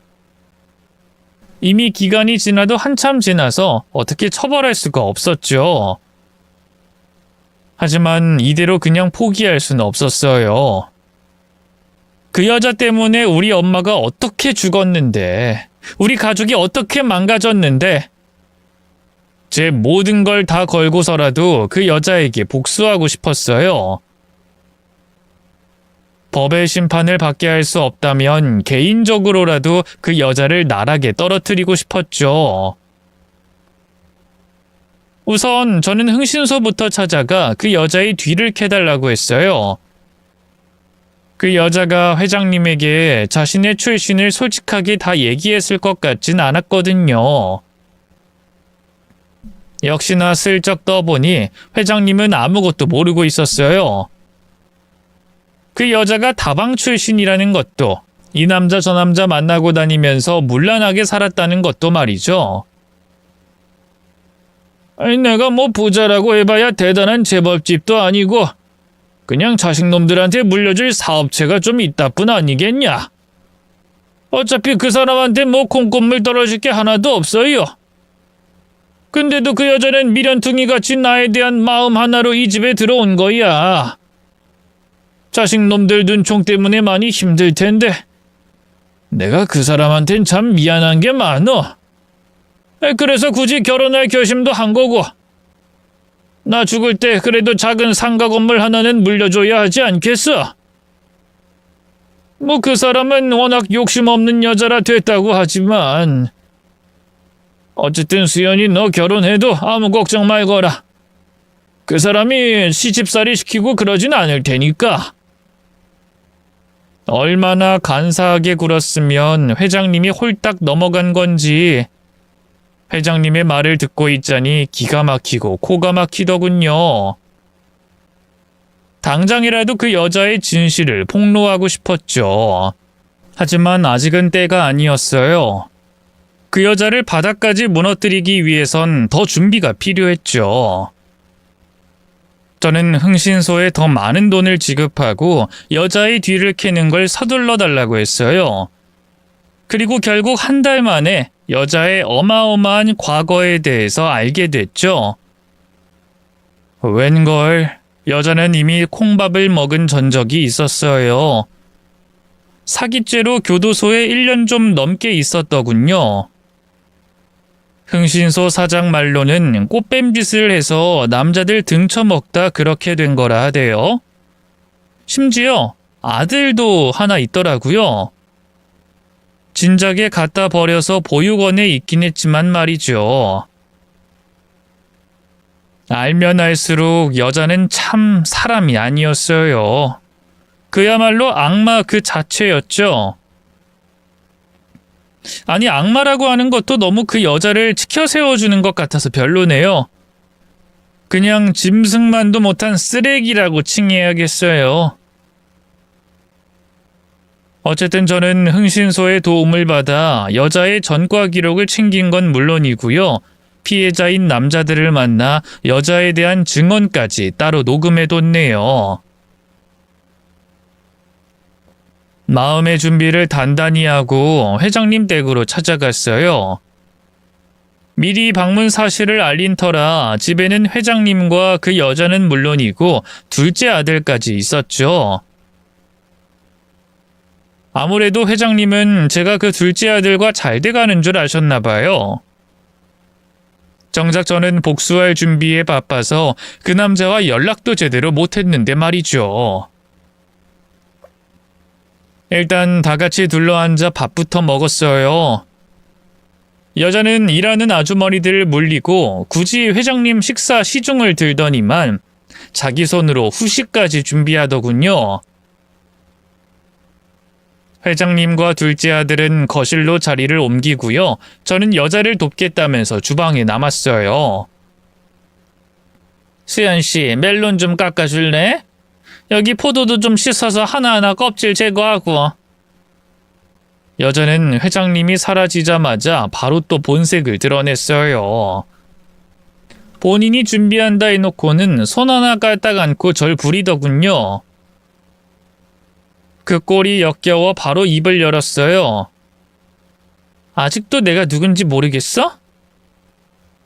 이미 기간이 지나도 한참 지나서 어떻게 처벌할 수가 없었죠. 하지만 이대로 그냥 포기할 수는 없었어요. 그 여자 때문에 우리 엄마가 어떻게 죽었는데, 우리 가족이 어떻게 망가졌는데, 제 모든 걸 다 걸고서라도 그 여자에게 복수하고 싶었어요. 법의 심판을 받게 할 수 없다면 개인적으로라도 그 여자를 나락에 떨어뜨리고 싶었죠. 우선 저는 흥신소부터 찾아가 그 여자의 뒤를 캐달라고 했어요. 그 여자가 회장님에게 자신의 출신을 솔직하게 다 얘기했을 것 같진 않았거든요. 역시나 슬쩍 떠보니 회장님은 아무것도 모르고 있었어요. 그 여자가 다방 출신이라는 것도, 이 남자 저 남자 만나고 다니면서 문란하게 살았다는 것도 말이죠. 내가 뭐 부자라고 해봐야 대단한 재벌집도 아니고 그냥 자식놈들한테 물려줄 사업체가 좀 있다 뿐 아니겠냐. 어차피 그 사람한테 뭐 콩고물 떨어질 게 하나도 없어요. 근데도 그 여자는 미련퉁이같이 나에 대한 마음 하나로 이 집에 들어온 거야. 자식놈들 눈총 때문에 많이 힘들 텐데 내가 그 사람한텐 참 미안한 게 많어. 그래서 굳이 결혼할 결심도 한 거고, 나 죽을 때 그래도 작은 상가 건물 하나는 물려줘야 하지 않겠어? 뭐 그 사람은 워낙 욕심 없는 여자라 됐다고 하지만 어쨌든 수연이 너 결혼해도 아무 걱정 말거라. 그 사람이 시집살이 시키고 그러진 않을 테니까. 얼마나 간사하게 굴었으면 회장님이 홀딱 넘어간 건지 회장님의 말을 듣고 있자니 기가 막히고 코가 막히더군요. 당장이라도 그 여자의 진실을 폭로하고 싶었죠. 하지만 아직은 때가 아니었어요. 그 여자를 바닥까지 무너뜨리기 위해선 더 준비가 필요했죠. 저는 흥신소에 더 많은 돈을 지급하고 여자의 뒤를 캐는 걸 서둘러 달라고 했어요. 그리고 결국 한 달 만에 여자의 어마어마한 과거에 대해서 알게 됐죠. 웬걸 여자는 이미 콩밥을 먹은 전적이 있었어요. 사기죄로 교도소에 1년 좀 넘게 있었더군요. 흥신소 사장 말로는 꽃뱀짓을 해서 남자들 등쳐먹다 그렇게 된 거라 하대요. 심지어 아들도 하나 있더라고요. 진작에 갖다 버려서 보육원에 있긴 했지만 말이죠. 알면 알수록 여자는 참 사람이 아니었어요. 그야말로 악마 그 자체였죠. 아니 악마라고 하는 것도 너무 그 여자를 치켜 세워주는 것 같아서 별로네요. 그냥 짐승만도 못한 쓰레기라고 칭해야겠어요. 어쨌든 저는 흥신소의 도움을 받아 여자의 전과 기록을 챙긴 건 물론이고요. 피해자인 남자들을 만나 여자에 대한 증언까지 따로 녹음해뒀네요. 마음의 준비를 단단히 하고 회장님 댁으로 찾아갔어요. 미리 방문 사실을 알린 터라 집에는 회장님과 그 여자는 물론이고 둘째 아들까지 있었죠. 아무래도 회장님은 제가 그 둘째 아들과 잘 돼가는 줄 아셨나 봐요. 정작 저는 복수할 준비에 바빠서 그 남자와 연락도 제대로 못했는데 말이죠. 일단 다 같이 둘러앉아 밥부터 먹었어요. 여자는 일하는 아주머니들을 물리고 굳이 회장님 식사 시중을 들더니만 자기 손으로 후식까지 준비하더군요. 회장님과 둘째 아들은 거실로 자리를 옮기고요. 저는 여자를 돕겠다면서 주방에 남았어요. 수연씨, 멜론 좀 깎아줄래? 여기 포도도 좀 씻어서 하나하나 껍질 제거하고. 여자는 회장님이 사라지자마자 바로 또 본색을 드러냈어요. 본인이 준비한다 해놓고는 손 하나 까딱 않고 절 부리더군요. 그 꼴이 역겨워 바로 입을 열었어요. 아직도 내가 누군지 모르겠어?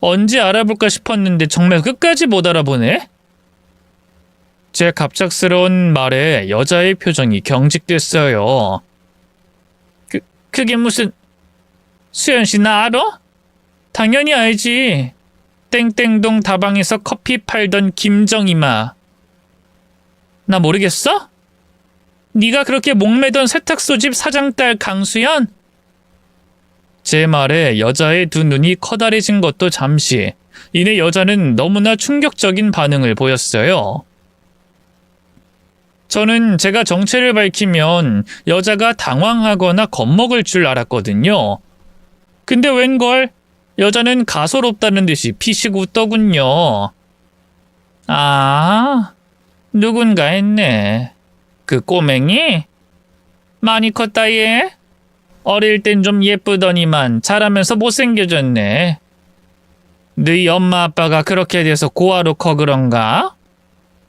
언제 알아볼까 싶었는데 정말 끝까지 못 알아보네? 제 갑작스러운 말에 여자의 표정이 경직됐어요. 그게 무슨... 수연씨 나 알아? 당연히 알지. 땡땡동 다방에서 커피 팔던 김정이마. 나 모르겠어? 네가 그렇게 목매던 세탁소집 사장딸 강수연? 제 말에 여자의 두 눈이 커다래진 것도 잠시. 이내 여자는 너무나 충격적인 반응을 보였어요. 저는 제가 정체를 밝히면 여자가 당황하거나 겁먹을 줄 알았거든요. 근데 웬걸 여자는 가소롭다는 듯이 피식 웃더군요. 아, 누군가 했네. 그 꼬맹이? 많이 컸다 얘? 어릴 땐 좀 예쁘더니만 자라면서 못생겨졌네. 너희 엄마 아빠가 그렇게 돼서 고아로 커 그런가?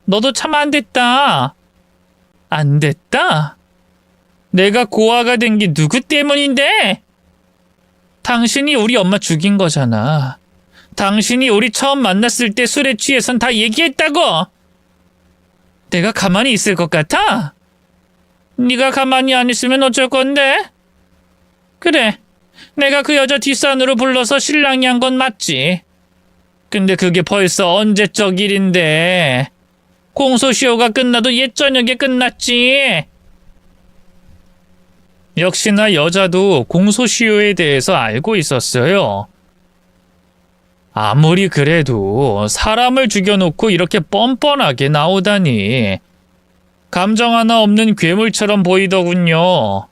너도 참 안 됐다. 안 됐다? 내가 고아가 된 게 누구 때문인데? 당신이 우리 엄마 죽인 거잖아. 당신이 우리 처음 만났을 때 술에 취해선 다 얘기했다고. 내가 가만히 있을 것 같아? 네가 가만히 안 있으면 어쩔 건데? 그래, 내가 그 여자 뒷산으로 불러서 실랑이 한 건 맞지. 근데 그게 벌써 언제적 일인데. 공소시효가 끝나도 옛 저녁에 끝났지. 역시나 여자도 공소시효에 대해서 알고 있었어요. 아무리 그래도 사람을 죽여놓고 이렇게 뻔뻔하게 나오다니 감정 하나 없는 괴물처럼 보이더군요.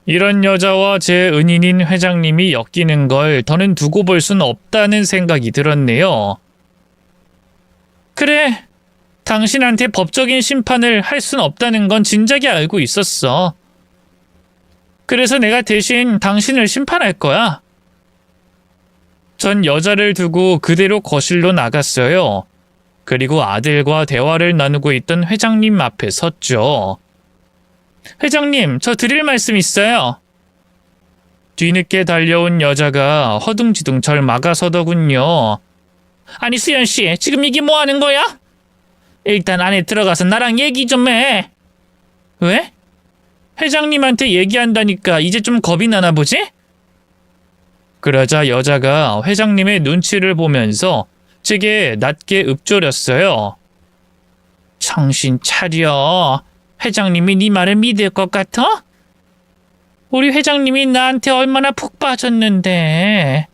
이런 여자와 제 은인인 회장님이 엮이는 걸 더는 두고 볼 순 없다는 생각이 들었네요. 그래, 당신한테 법적인 심판을 할 순 없다는 건 진작에 알고 있었어. 그래서 내가 대신 당신을 심판할 거야. 전 여자를 두고 그대로 거실로 나갔어요. 그리고 아들과 대화를 나누고 있던 회장님 앞에 섰죠. 회장님, 저 드릴 말씀 있어요. 뒤늦게 달려온 여자가 허둥지둥 절 막아서더군요. 아니 수연씨, 지금 이게 뭐 하는 거야? 일단 안에 들어가서 나랑 얘기 좀 해. 왜? 회장님한테 얘기한다니까 이제 좀 겁이 나나 보지? 그러자 여자가 회장님의 눈치를 보면서 제게 낮게 읊조렸어요. 정신 차려. 회장님이 네 말을 믿을 것 같아? 우리 회장님이 나한테 얼마나 푹 빠졌는데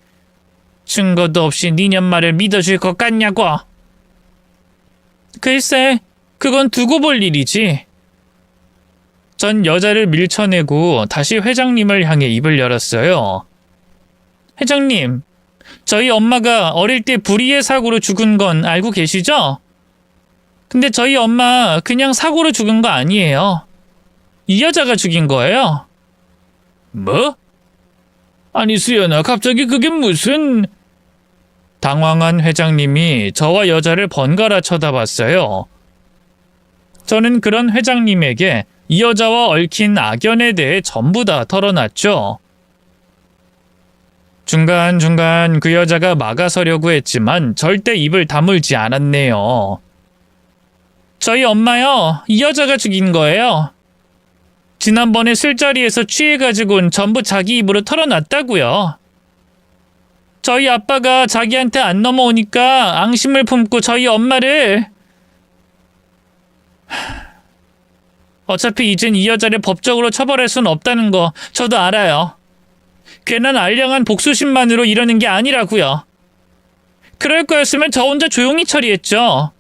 증거도 없이 니년 말을 믿어줄 것 같냐고. 글쎄, 그건 두고 볼 일이지. 전 여자를 밀쳐내고 다시 회장님을 향해 입을 열었어요. 회장님, 저희 엄마가 어릴 때 불의의 사고로 죽은 건 알고 계시죠? 근데 저희 엄마 그냥 사고로 죽은 거 아니에요. 이 여자가 죽인 거예요. 뭐? 아니 수연아, 갑자기 그게 무슨... 당황한 회장님이 저와 여자를 번갈아 쳐다봤어요. 저는 그런 회장님에게 이 여자와 얽힌 악연에 대해 전부 다 털어놨죠. 중간중간 그 여자가 막아서려고 했지만 절대 입을 다물지 않았네요. 저희 엄마요, 이 여자가 죽인 거예요. 지난번에 술자리에서 취해가지고는 전부 자기 입으로 털어놨다고요. 저희 아빠가 자기한테 안 넘어오니까 앙심을 품고 저희 엄마를... 어차피 이젠 이 여자를 법적으로 처벌할 순 없다는 거 저도 알아요. 괜한 알량한 복수심만으로 이러는 게 아니라고요. 그럴 거였으면 저 혼자 조용히 처리했죠.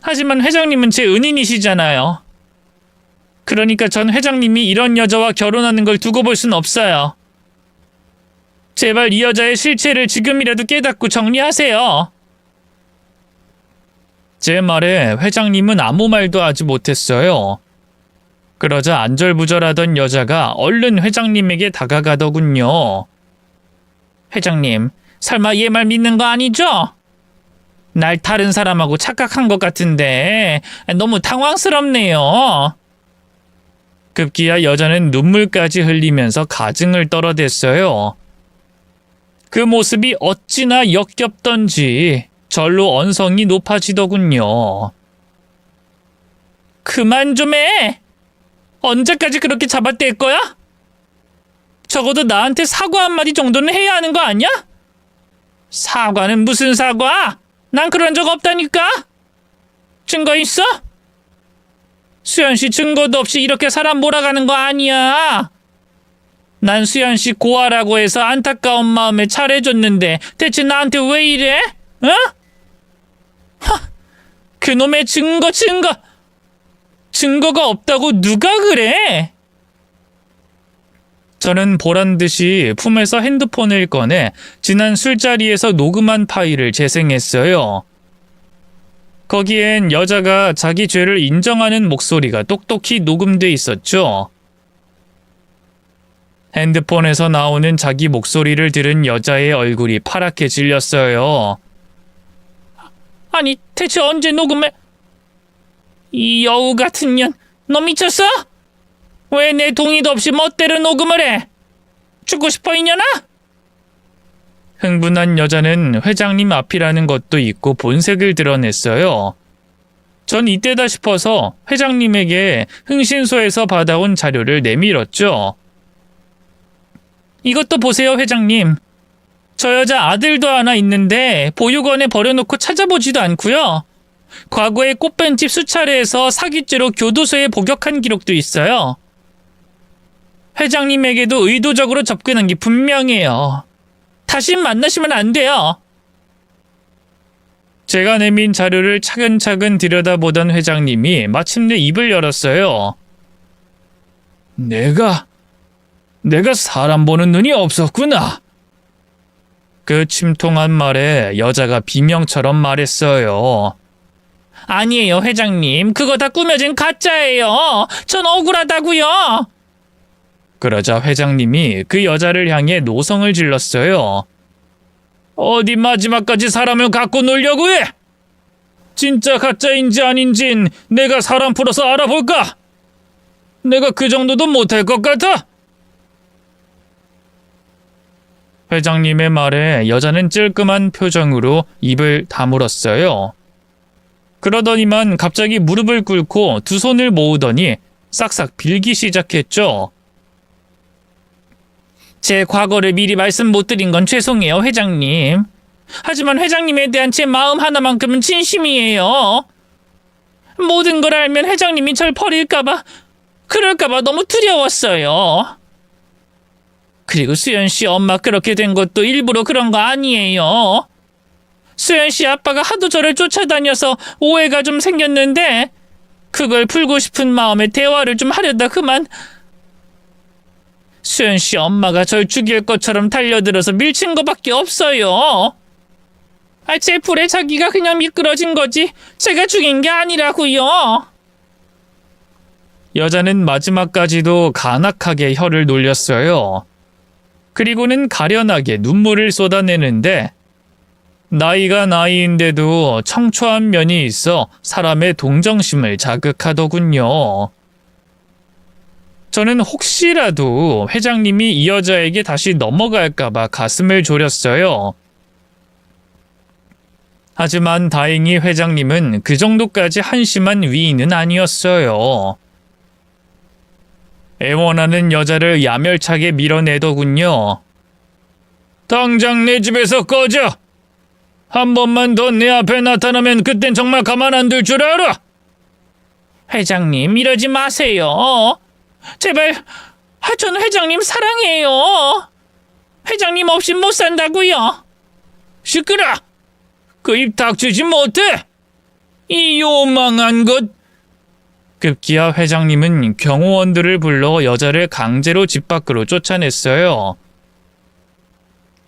하지만 회장님은 제 은인이시잖아요. 그러니까 전 회장님이 이런 여자와 결혼하는 걸 두고 볼 순 없어요. 제발 이 여자의 실체를 지금이라도 깨닫고 정리하세요. 제 말에 회장님은 아무 말도 하지 못했어요. 그러자 안절부절하던 여자가 얼른 회장님에게 다가가더군요. 회장님, 설마 얘 말 믿는 거 아니죠? 날 다른 사람하고 착각한 것 같은데 너무 당황스럽네요. 급기야 여자는 눈물까지 흘리면서 가증을 떨어댔어요. 그 모습이 어찌나 역겹던지 절로 언성이 높아지더군요. 그만 좀 해! 언제까지 그렇게 잡아댈 거야? 적어도 나한테 사과 한마디 정도는 해야 하는 거 아니야? 사과는 무슨 사과? 난 그런 적 없다니까? 증거 있어? 수연씨 증거도 없이 이렇게 사람 몰아가는 거 아니야. 난 수연씨 고아라고 해서 안타까운 마음에 잘해줬는데 대체 나한테 왜 이래? 어? 그놈의 증거가 없다고 누가 그래? 저는 보란듯이 품에서 핸드폰을 꺼내 지난 술자리에서 녹음한 파일을 재생했어요. 거기엔 여자가 자기 죄를 인정하는 목소리가 똑똑히 녹음돼 있었죠. 핸드폰에서 나오는 자기 목소리를 들은 여자의 얼굴이 파랗게 질렸어요. 아니, 대체 언제 녹음을... 이 여우 같은 년, 너 미쳤어? 왜 내 동의도 없이 멋대로 녹음을 해? 죽고 싶어 이년아? 흥분한 여자는 회장님 앞이라는 것도 잊고 본색을 드러냈어요. 전 이때다 싶어서 회장님에게 흥신소에서 받아온 자료를 내밀었죠. 이것도 보세요, 회장님. 저 여자 아들도 하나 있는데 보육원에 버려놓고 찾아보지도 않고요. 과거에 꽃뱀집 수차례에서 사기죄로 교도소에 복역한 기록도 있어요. 회장님에게도 의도적으로 접근한 게 분명해요. 다신 만나시면 안 돼요. 제가 내민 자료를 차근차근 들여다보던 회장님이 마침내 입을 열었어요. 내가 사람 보는 눈이 없었구나. 그 침통한 말에 여자가 비명처럼 말했어요. 아니에요, 회장님. 그거 다 꾸며진 가짜예요. 전 억울하다고요. 그러자 회장님이 그 여자를 향해 노성을 질렀어요. 어디 마지막까지 사람을 갖고 놀려고 해? 진짜 가짜인지 아닌진 내가 사람 풀어서 알아볼까? 내가 그 정도도 못할 것 같아? 회장님의 말에 여자는 찔끔한 표정으로 입을 다물었어요. 그러더니만 갑자기 무릎을 꿇고 두 손을 모으더니 싹싹 빌기 시작했죠. 제 과거를 미리 말씀 못 드린 건 죄송해요, 회장님. 하지만 회장님에 대한 제 마음 하나만큼은 진심이에요. 모든 걸 알면 회장님이 절 버릴까봐, 그럴까봐 너무 두려웠어요. 그리고 수연 씨 엄마 그렇게 된 것도 일부러 그런 거 아니에요. 수연 씨 아빠가 하도 저를 쫓아다녀서 오해가 좀 생겼는데 그걸 풀고 싶은 마음에 대화를 좀 하려다 그만 수연 씨 엄마가 절 죽일 것처럼 달려들어서 밀친 거밖에 없어요. 제 불에 자기가 그냥 미끄러진 거지 제가 죽인 게 아니라고요. 여자는 마지막까지도 간악하게 혀를 놀렸어요. 그리고는 가련하게 눈물을 쏟아내는데 나이가 나이인데도 청초한 면이 있어 사람의 동정심을 자극하더군요. 저는 혹시라도 회장님이 이 여자에게 다시 넘어갈까봐 가슴을 졸였어요. 하지만 다행히 회장님은 그 정도까지 한심한 위인은 아니었어요. 애원하는 여자를 야멸차게 밀어내더군요. 당장 내 집에서 꺼져! 한 번만 더 내 앞에 나타나면 그땐 정말 가만 안 둘 줄 알아! 회장님 이러지 마세요. 제발, 전 회장님 사랑해요. 회장님 없이 못 산다고요. 시끄러! 그 입 닥치지 못해! 이 요망한 것! 급기야 회장님은 경호원들을 불러 여자를 강제로 집 밖으로 쫓아냈어요.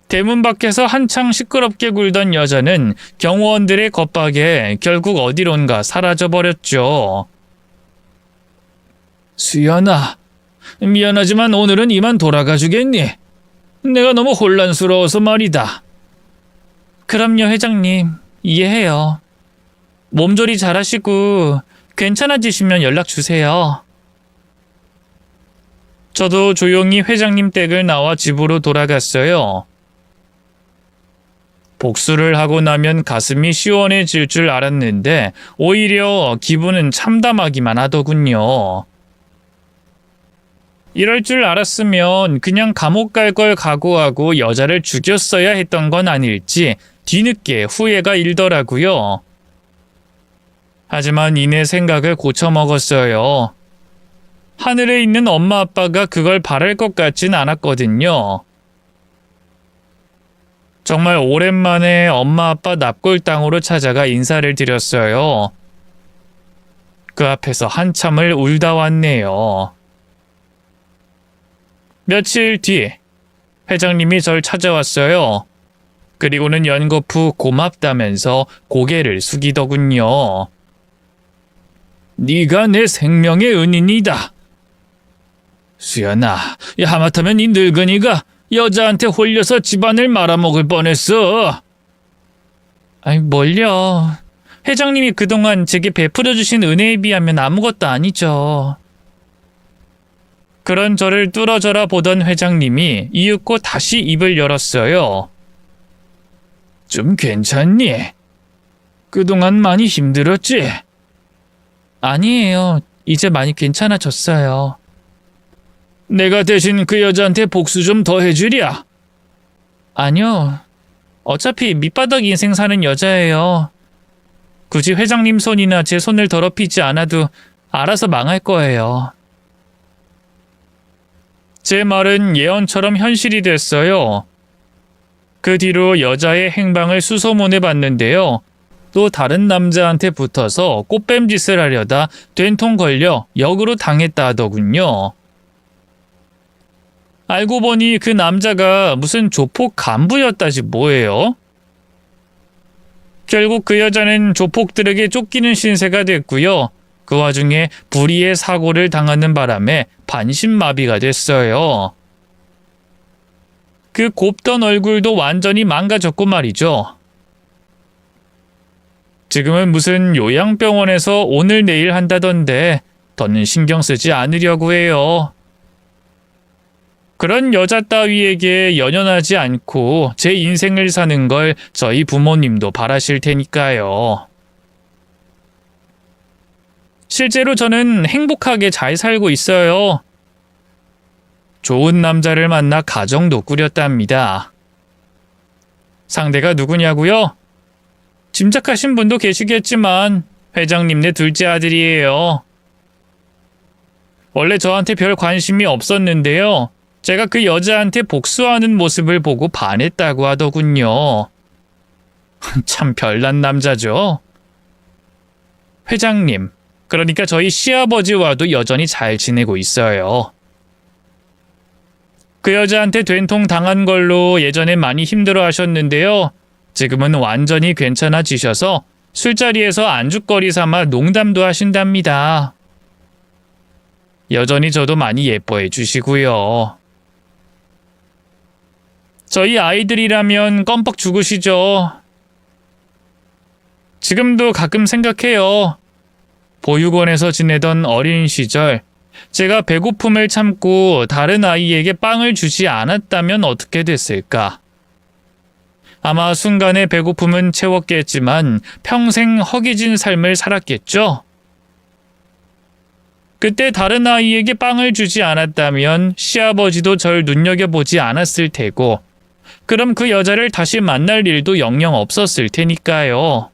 대문 밖에서 한창 시끄럽게 굴던 여자는 경호원들의 겁박에 결국 어디론가 사라져버렸죠. 수연아, 미안하지만 오늘은 이만 돌아가 주겠니? 내가 너무 혼란스러워서 말이다. 그럼요, 회장님. 이해해요. 몸조리 잘하시고 괜찮아지시면 연락 주세요. 저도 조용히 회장님 댁을 나와 집으로 돌아갔어요. 복수를 하고 나면 가슴이 시원해질 줄 알았는데 오히려 기분은 참담하기만 하더군요. 이럴 줄 알았으면 그냥 감옥 갈 걸 각오하고 여자를 죽였어야 했던 건 아닐지 뒤늦게 후회가 일더라고요. 하지만 이내 생각을 고쳐먹었어요. 하늘에 있는 엄마 아빠가 그걸 바랄 것 같진 않았거든요. 정말 오랜만에 엄마 아빠 납골 땅으로 찾아가 인사를 드렸어요. 그 앞에서 한참을 울다 왔네요. 며칠 뒤 회장님이 절 찾아왔어요. 그리고는 연거푸 고맙다면서 고개를 숙이더군요. 네가 내 생명의 은인이다. 수연아, 하마터면 이 늙은이가 여자한테 홀려서 집안을 말아먹을 뻔했어. 아이, 뭘요. 회장님이 그동안 제게 베풀어주신 은혜에 비하면 아무것도 아니죠. 그런 저를 뚫어져라 보던 회장님이 이윽고 다시 입을 열었어요. 좀 괜찮니? 그동안 많이 힘들었지? 아니에요. 이제 많이 괜찮아졌어요. 내가 대신 그 여자한테 복수 좀 더 해주랴. 아니요. 어차피 밑바닥 인생 사는 여자예요. 굳이 회장님 손이나 제 손을 더럽히지 않아도 알아서 망할 거예요. 제 말은 예언처럼 현실이 됐어요. 그 뒤로 여자의 행방을 수소문해 봤는데요. 또 다른 남자한테 붙어서 꽃뱀짓을 하려다 된통 걸려 역으로 당했다 하더군요. 알고 보니 그 남자가 무슨 조폭 간부였다지 뭐예요. 결국 그 여자는 조폭들에게 쫓기는 신세가 됐고요. 그 와중에 불의의 사고를 당하는 바람에 반신마비가 됐어요. 그 곱던 얼굴도 완전히 망가졌고 말이죠. 지금은 무슨 요양병원에서 오늘 내일 한다던데 더는 신경 쓰지 않으려고 해요. 그런 여자 따위에게 연연하지 않고 제 인생을 사는 걸 저희 부모님도 바라실 테니까요. 실제로 저는 행복하게 잘 살고 있어요. 좋은 남자를 만나 가정도 꾸렸답니다. 상대가 누구냐고요? 짐작하신 분도 계시겠지만 회장님네 둘째 아들이에요. 원래 저한테 별 관심이 없었는데요. 제가 그 여자한테 복수하는 모습을 보고 반했다고 하더군요. 참 별난 남자죠. 회장님, 그러니까 저희 시아버지와도 여전히 잘 지내고 있어요. 그 여자한테 된통 당한 걸로 예전에 많이 힘들어 하셨는데요. 지금은 완전히 괜찮아지셔서 술자리에서 안주거리 삼아 농담도 하신답니다. 여전히 저도 많이 예뻐해 주시고요. 저희 아이들이라면 껌뻑 죽으시죠. 지금도 가끔 생각해요. 보육원에서 지내던 어린 시절, 제가 배고픔을 참고 다른 아이에게 빵을 주지 않았다면 어떻게 됐을까? 아마 순간의 배고픔은 채웠겠지만 평생 허기진 삶을 살았겠죠? 그때 다른 아이에게 빵을 주지 않았다면 시아버지도 절 눈여겨보지 않았을 테고, 그럼 그 여자를 다시 만날 일도 영영 없었을 테니까요.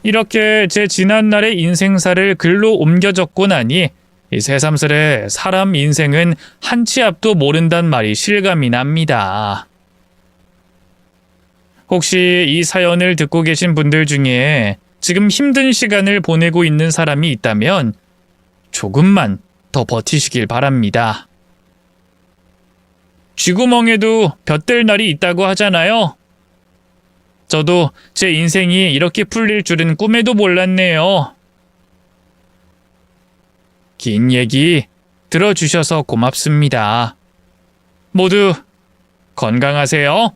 이렇게 제 지난날의 인생사를 글로 옮겨 적고 나니 이 새삼스레 사람 인생은 한 치 앞도 모른단 말이 실감이 납니다. 혹시 이 사연을 듣고 계신 분들 중에 지금 힘든 시간을 보내고 있는 사람이 있다면 조금만 더 버티시길 바랍니다. 쥐구멍에도 볕들 날이 있다고 하잖아요. 저도 제 인생이 이렇게 풀릴 줄은 꿈에도 몰랐네요. 긴 얘기 들어주셔서 고맙습니다. 모두 건강하세요.